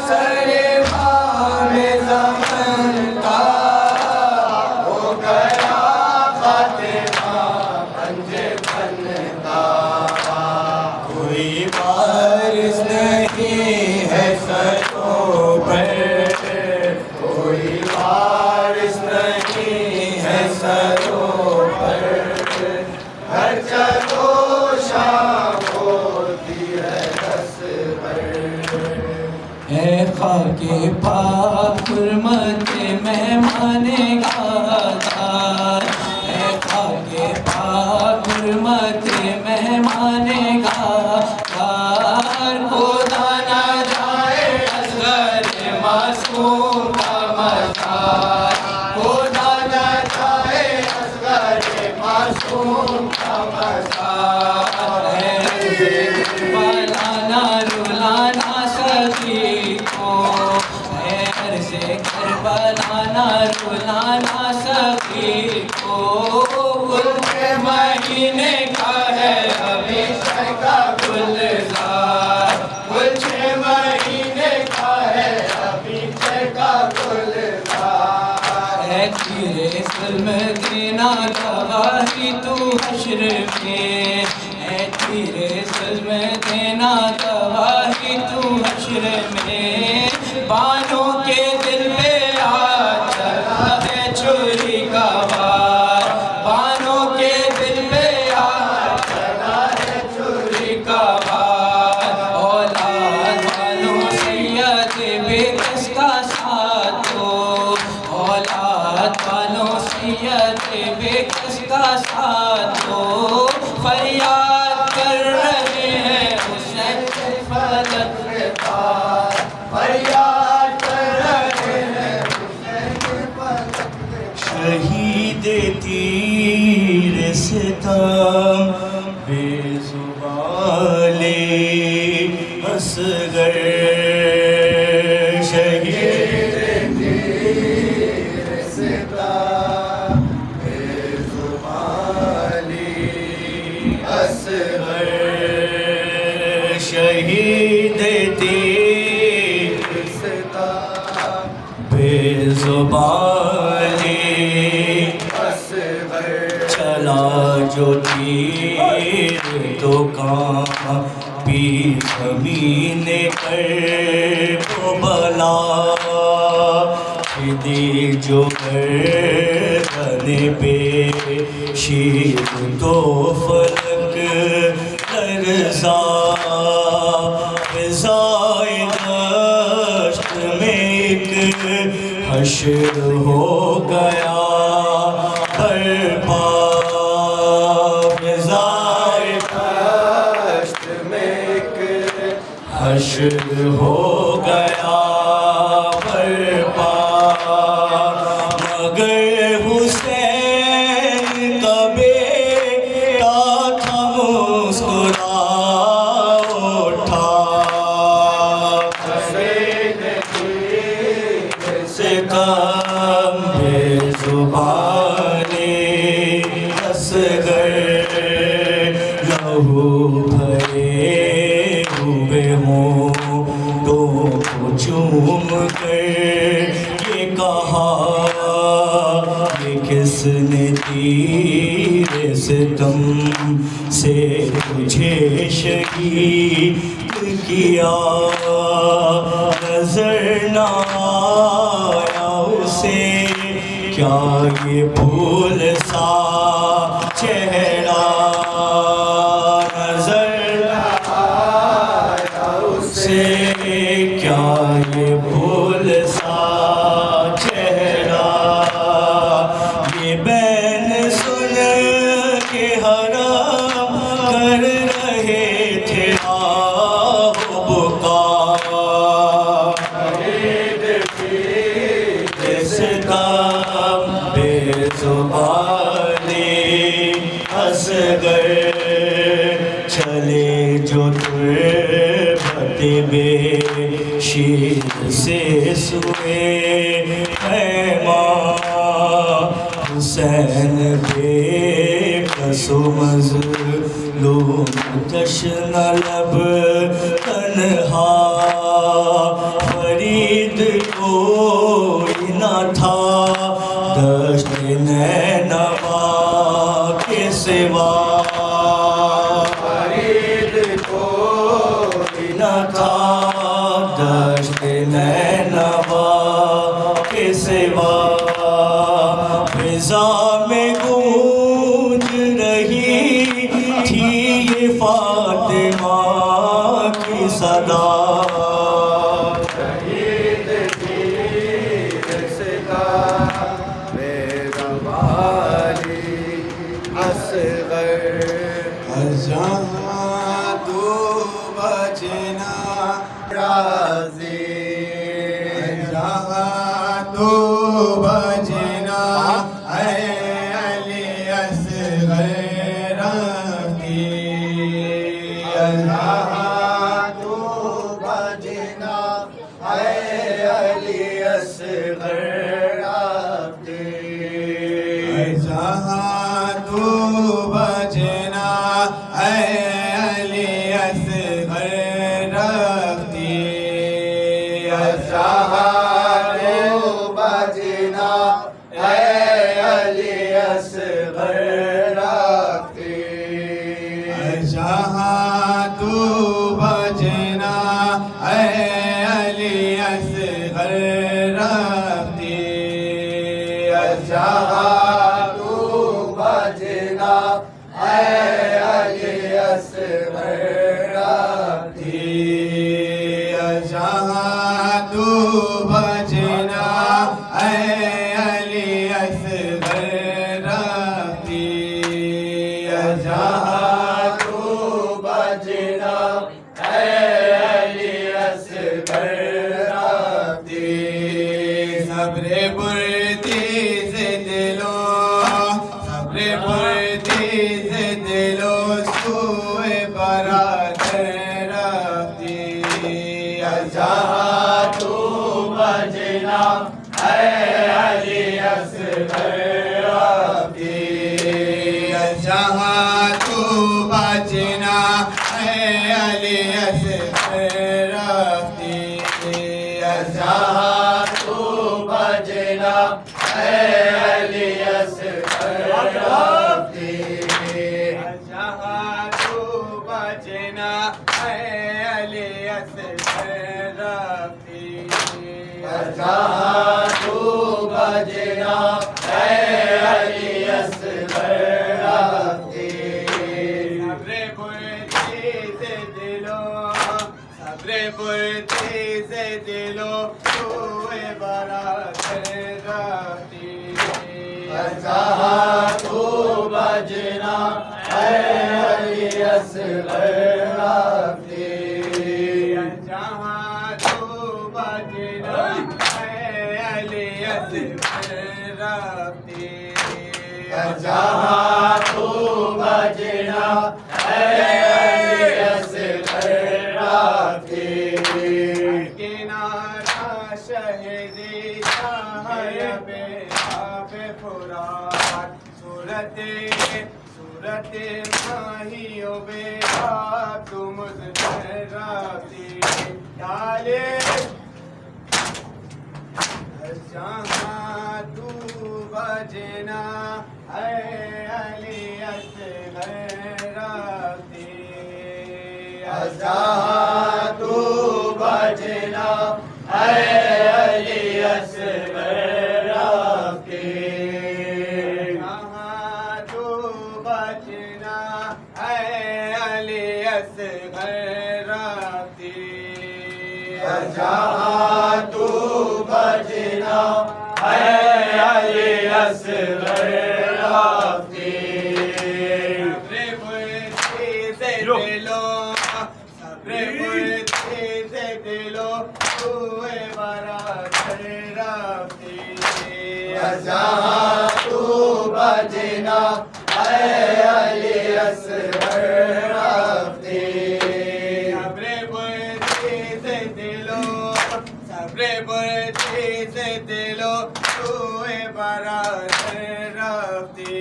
سر امام زمن کا ہو گیا خاتمہ پنجتن کا کوئی وارث نہیں ہے سروں پر کوئی وارث نہیں ہے سروں پر گھر چلو شام ہوتی ہے اے خاک پاک حرمت مہمان گادار اے خاک پاک حرمت مہمان گادار خدا نہ جائے اصغر معصوم کا مزار خدا نہ جائے اصغر معصوم کا مزار کربلانا رلانا سخی کو عرض کربلانا رلانا سخی کو گل کے مہینے کا ہے ہمیشہ کا گلزار گل کے مہینے کا ہے ہمیشہ کا گلزار ہے تیرے ظلم دینا گواہی تو حشر میں ہے تیرے ظلم دینا گواہی تو حشر میں بانوں کے دل پہ آ چلا ہے چھری کا وار بانوں کے دل پہ آ چلا ہے چھری کا وار اولاد والوں سید بے کس کا ساتھ دو اولاد والوں سید بے کس کا ساتھ دو فریاد کر رہے ہیں حسین فلک پار فریاد کر رہے ہیں حسین فلک شہید تیر ستم بے زبالے اصغر شہید تیر ستم بے زبالے اصغر شہید تیر بے زبانی چلا جو تیر تو کانپی زمین کربلا دی جو گردن پہ شیر تو فلک لرزا فضائے دشت میں ایک حشر ہو گیا برپا فضائے دشت میں ایک حشر ہو گیا برپا مگر حسین کا بیٹا تھا مسکرا اٹھا سے کم بے زبانی اصغر لہو بھرے ہوئے ہوں تو چوم کر یہ کہا کہ کس نے تیر ستم سے تجھے شہید کیا نظر نہ آیا اسے کیا یہ پھول سا چہرہ نظر نہ آیا اسے کیا یہ پھول سا چہرہ یہ بین سن کے حرام کر رہے تھے آہ بکا جس کام بے زبانی اصغر چلے جو تربت بے شیر سے سوئے پیمان حسین بے کس و مظلوم تشنہ لب تنہا فرید کوئی نہ تھا دشت نینوا کے سوا فرید کوئی نہ تھا دشت نینوا کے سوا فضا میں گونج رہی تھی یہ فاطمہ کی صدا شہید تیر سے بے زبانی اصغر جہاں تو بچنا راضی جہاں تو بچنا اے علی اصغر رفتی جہاں تو بجنا اے علی اصغر رفتی جہاں تو بچنا اے علی اصغر رفتی جہاں تو بجنا اے علی اصغر رفتی جہاں تو بچنا اے علی اصغر رفتی جہاں تو بجنا اے علی اصغر رفتی جہاں تو بچنا اے علی اصغر رفتی جہاں تو بجنا اے علی اصغر رفتی صبر بردی سے دلوں صبر بردی سے دلوں سوئے برادر رفتی جہاں تو بجنا اے علی اصغر رفتی جہاں تو بچنا اے علی اصغر رفتی جہاں تو بجنا اے علی اصغر رفتی جہاں تو بجنا اے علی اصغر رفتی جہاں تو بجنا اے علی اصغر رفتی صبر برتی سے دلو توے برات رفتی جہاں تو بجنا اے علی اصغر رفتی جہاں تو بجنا اے علی اصغر رفتی جہاں تو بجنا اے علی اصغر رفتی کنارہ شہدی صاحب آب فرات صورت ماہیوں بے آپ تو مجھے رفتی ڈالے جہاں تو بجنا اے علی اصغر رفتی جہاں تو بجنا اے علی اصغر رفتی جہاں تو بجنا اے علی اصغر رفتی جہاں تو بجنا اے علی اصغر رفتی صبر برتی سے دلو توے برات رفتی جہاں تو بجنا اے علی اصغر رفتی صبر برتی سے دلو توے برات رفتی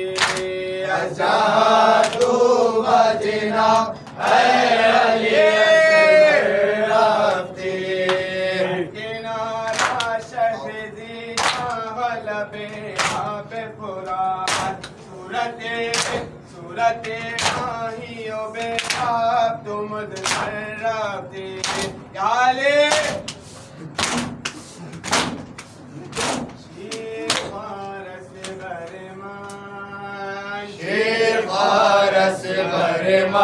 جہاں تو بجنا اے علی اصغر رفتی کنارہ شہدی لب آب فرات صورت ماہیوں بے آپ تو مجھے رفتی ڈالے شیر خارس غرمان شیر خارس غرمان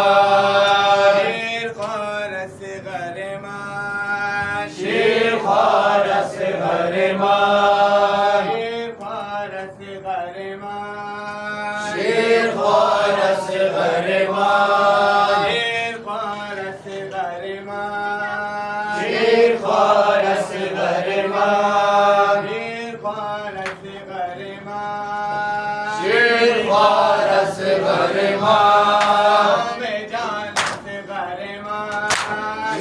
شیر خارس غرمان شیر خارس غرمان شیر خارس غرمان شیر خارس غرمان میں جان سے غرمان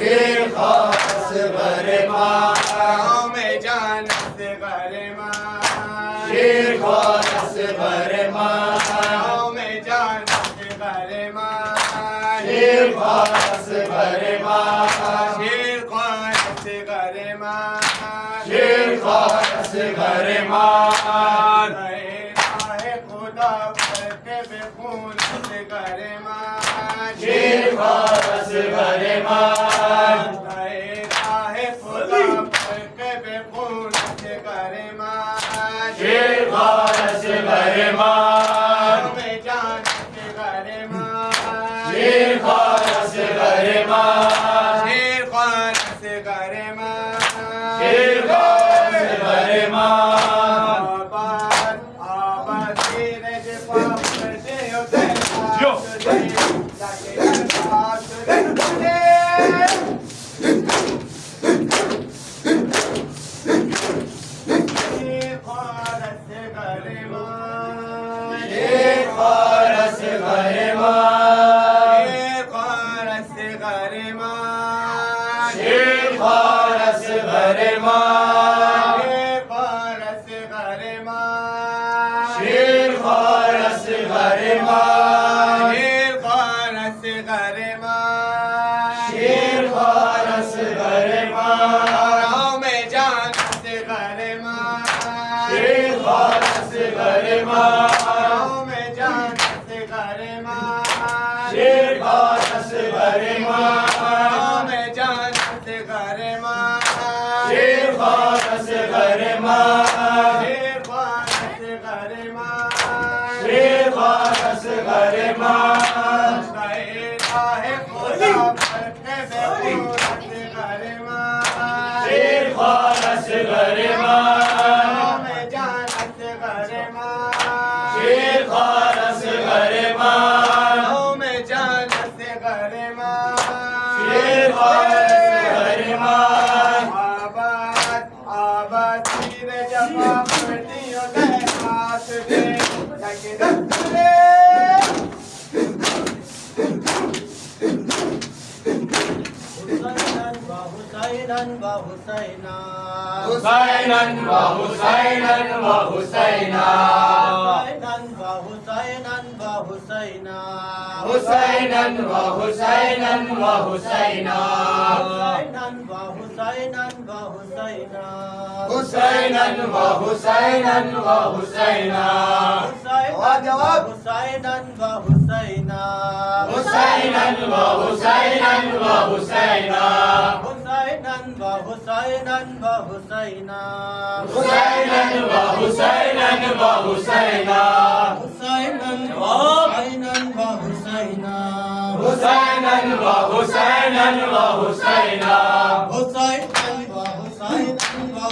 شیر خارس غرمان میں جان سے غرمان شیر خارس غرمان میں جان سے غرمان شیر خارس غرمان شیر خارس غرمان شیر خارس غرمان شیر خارس غرمان شیر خارس غرمان میں جان سے غرمان شیر خارس غرمان شیر خارس غرمان شیر خارس غرمان آباد سیرج پاپ دیو دیو غرمان شیر خوار اصغر ماں میں جان اصغر ماں شیر خوار اصغر ماں میں جان اصغر ماں شیر خوار اصغر ماں میں جان اصغر ماں شیر خوار اصغر ماں شیر خوار اصغر ماں شیر خوار اصغر ماں شیر خوار اصغر ماں میں جان اصغر ماں شیر خوار اصغر ماں میں جان اصغر ماں شیر خوار اصغر ماں آباد آباد تیر جفا پٹیوں کے ہاتھ دے لگ رکھے حسیناً و حسیناً حسیناً و حسیناً و حسیناً حسیناً و حسیناً و حسیناً حسیناً و حسیناً و حسیناً جواب حسیناً و حسیناً حسیناً و حسیناً و حسیناً حسیناً و حسیناً و حسیناً حسیناً و حسیناً و حسیناً حسیناً و حسیناً حسیناً و حسیناً و حسیناً حسیناً و حسیناً و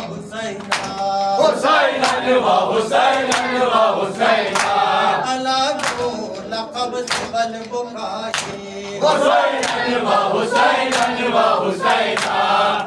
حسیناً حسیناً و حسیناً و حسیناً الگ لقب سبل بکاشی حسیناً و حسیناً و حسیناً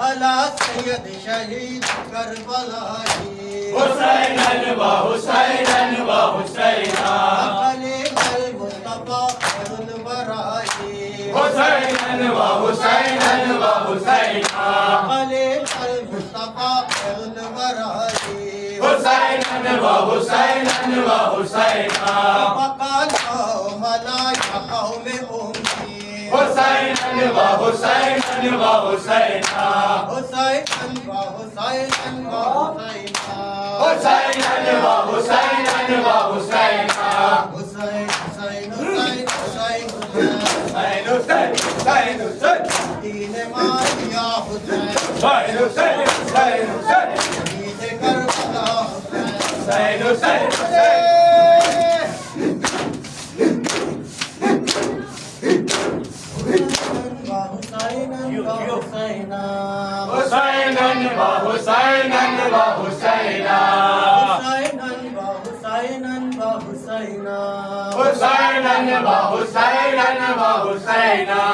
علی سید شہید کربلائی حسیناً و حسیناً و حسیناً خلیل المصطفیٰ خیر الورائی حسیناً و حسیناً و حسیناً خلیل المصطفیٰ خیر الورائی حسیناً و حسیناً و حسیناً فقالوا ملائکہ قوم امتی حسیناً و حسیناً و حسیناً حسیناً و حسیناً و حسیناً حسیناً و حسیناً و حسیناً حسین حسین حسین حسین حسین حسین حسین حسین دین ماریا حسین حسین حسین حسین حسین دین کربلا حسین حسین حسین حسیناً و حسیناً و حسیناً حسیناً و حسیناً و حسیناً حسیناً و حسیناً و حسیناً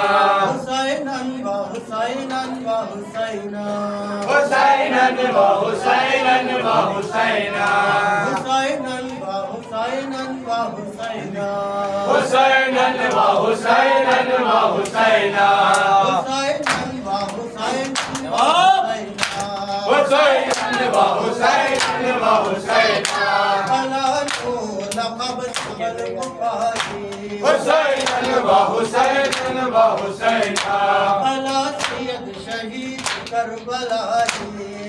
حسیناً و حسیناً و حسیناً حسیناً و حسیناً و حسیناً حسیناً و حسیناً و حسیناً حسیناً و حسیناً و حسیناً حسیناً و حسیناً حسیناً و حسیناً و حسیناً علانو لقب سبل بکاشی حسیناً و حسیناً و حسیناً علی سید شہید کربلائی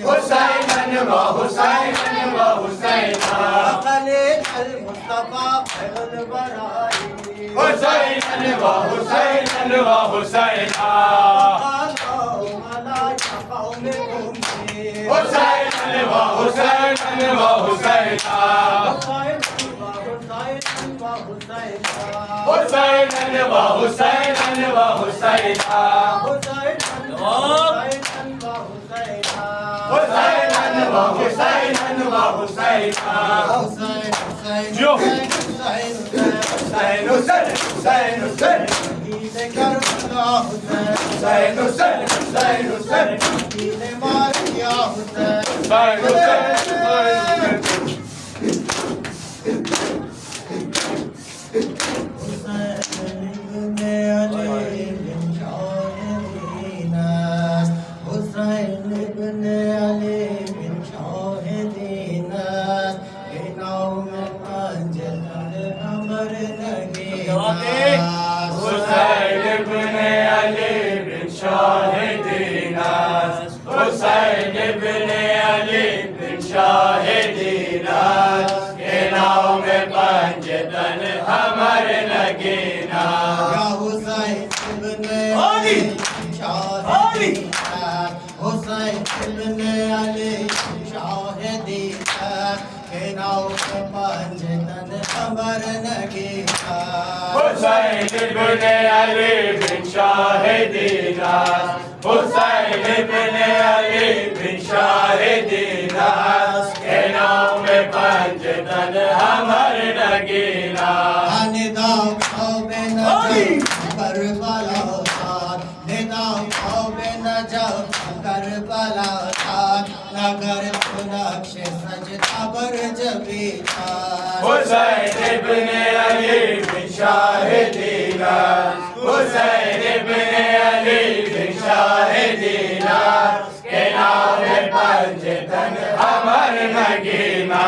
حسیناً و حسیناً و حسیناً خلیل المصطفیٰ خیر الورائی حسیناً و حسیناً و حسیناً قوم امتی حسیناً و حسیناً و حسیناً حسیناً و حسیناً و حسیناً حسیناً و حسیناً و حسیناً جو حسین حسین حسین حسین دین کربلا حسین حسین حسین حسین دین ماریا حسین حسین حسین ابن علی بن شاہدین گناؤں میں پنجل امر نگین حسین ابن علی بن شاهدنا حسین ابن علی بن شاهدنا کے نام پنجتن ہمر نگینا یا حسین ابن علی شاہدنا حسین ابن علی شاہدنا کے نام پنجتن ہمر نگینا حسین ابن علی بن شاہدنا حسین ابن علی بن شاہدنا کے نام پنجتن ہمر نگینا نداؤ خوب نجات کربلا ساتھ نداؤ خوب نجات کربلا ساتھ نگر تو نقش سجدہ بر جبی حسین ابن علی بن شاہدنا حسین ابن علی بن شاہدنا کے نام پنجتن ہمر نگینا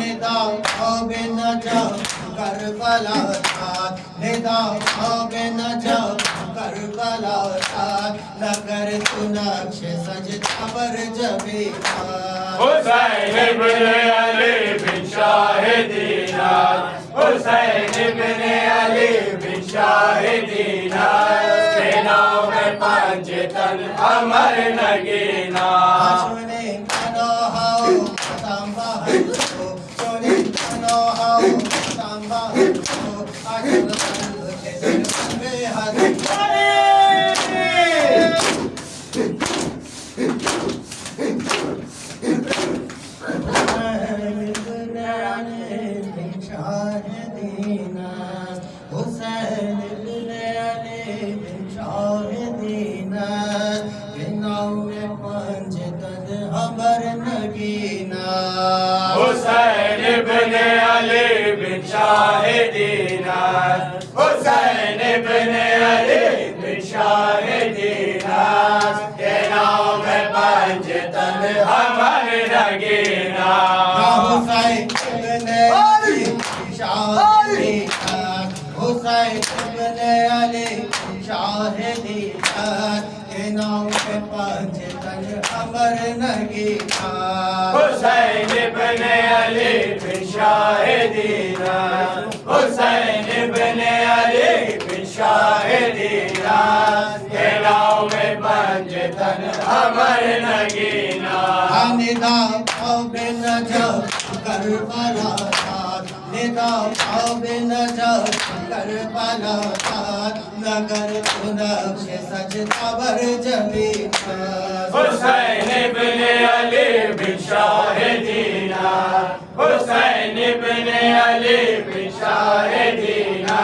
نداؤ خوب نجات کربلا ساتھ نداؤ خوب نجات کربلا ساتھ نگر تو نقش سجدہ بر جبی حسین ابن علی بن شاہدنا حسین ابن علی بن شاہدنا کے نام پنجتن ہمر نگینا سنے کنو ہاؤ ختم باہر کو سنے کنو ہاؤ ختم باہر کو آجل قلب کے دل بے حد حسین ابن علی بن شاہدنا کے نام پنجتن ہمر نگینا حسین ابن علی بن شاہدنا حسین ابن علی بن شاہدنا کے نام پنجتن ہمر نگینا حسین ابن علی شاہدنا حسین ابن علی شاہدنا کے نام پنجتن ہمر نگینا حسین ابن علی بن شاہدنا حسین ابن علی بن شاہدنا کے نام پنجتن ہمر نگینا نداؤ خوب نجات کربلا ساتھ نداؤ خوب نجات کربلا ساتھ نگر تو نقش سجدہ بر جبی حسین ابن علی بن شاہدنا حسین ابن علی بن شاہدنا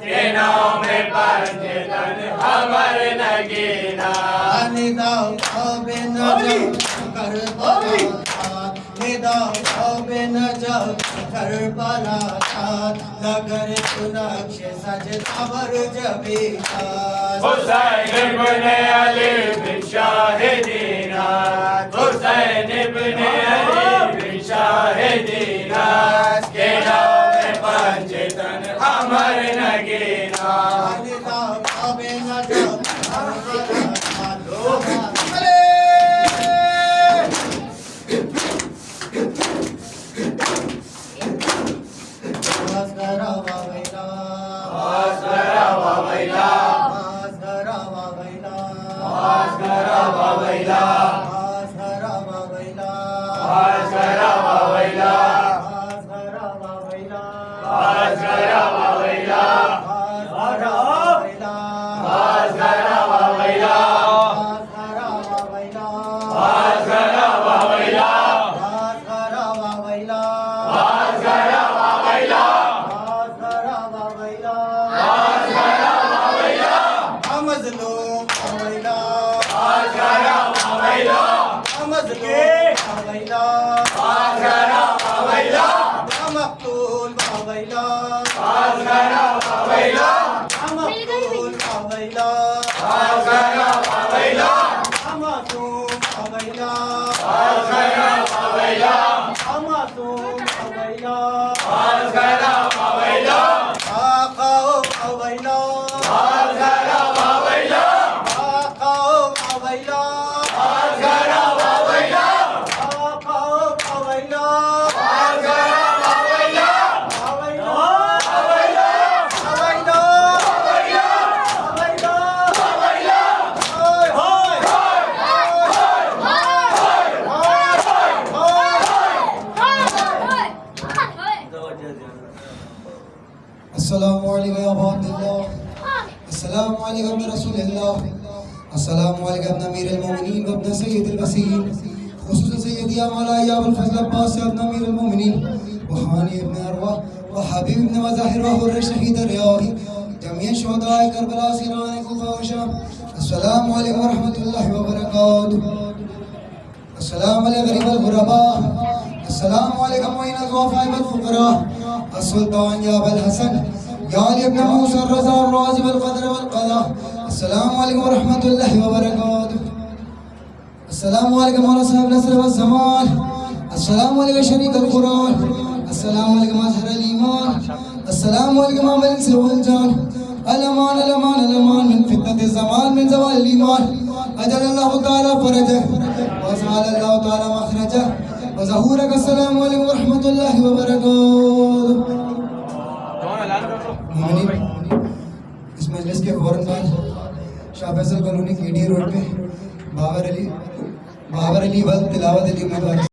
کے نام پنجتن ہمر نگینا نداؤ خوب نجات کربلا ساتھ نداؤ خوب نجات کربلا ساتھ نگر تو نقش سجدہ بر جبی حسین ابن علی بن شاہدنا حسین ابن علی بن شاہدنا کے نام پنجتن ہمر نگینا نداؤ خوب نجات کربلا ساتھ الله. السلام عليك ابن امير المؤمنين وابن سيد الوسيم، خصوصا سيدي يا مولاي يا ابو الفضل عباس يا ابن امير المؤمنين وحاني ابن اروى وحبيب ابن مظاهر وحر الشهيد الرياحي جميع شهداء كربلاء سينان كوفه وشام. السلام عليكم ورحمه الله وبركاته. السلام عليكم غريب الغرباء. السلام عليكم معين الضعفاء والفقراء. السلطان يا ابا الحسن يا علي ابن موسى الرضا الرازي بالقدر والقضاء. السلام عليكم ورحمه الله وبركاته. السلام عليكم مولا صاحب العصر والزمان. السلام عليكم شريك القرآن. السلام عليكم أزهر الإيمان. السلام عليكم عمل الإنس والجان. الأمان الأمان الأمان من فتنة الزمان من زوال الإيمان. أجل الله تعالى فرجه وجعل الله تعالى مخرجه وظهورك. السلام عليكم ورحمة الله وبركاته. مومنین، اس مجلس کے فوراً بعد شاہ فیصل کالونی KD روڈ پہ بابر علی ول تلاوت علی امیدوار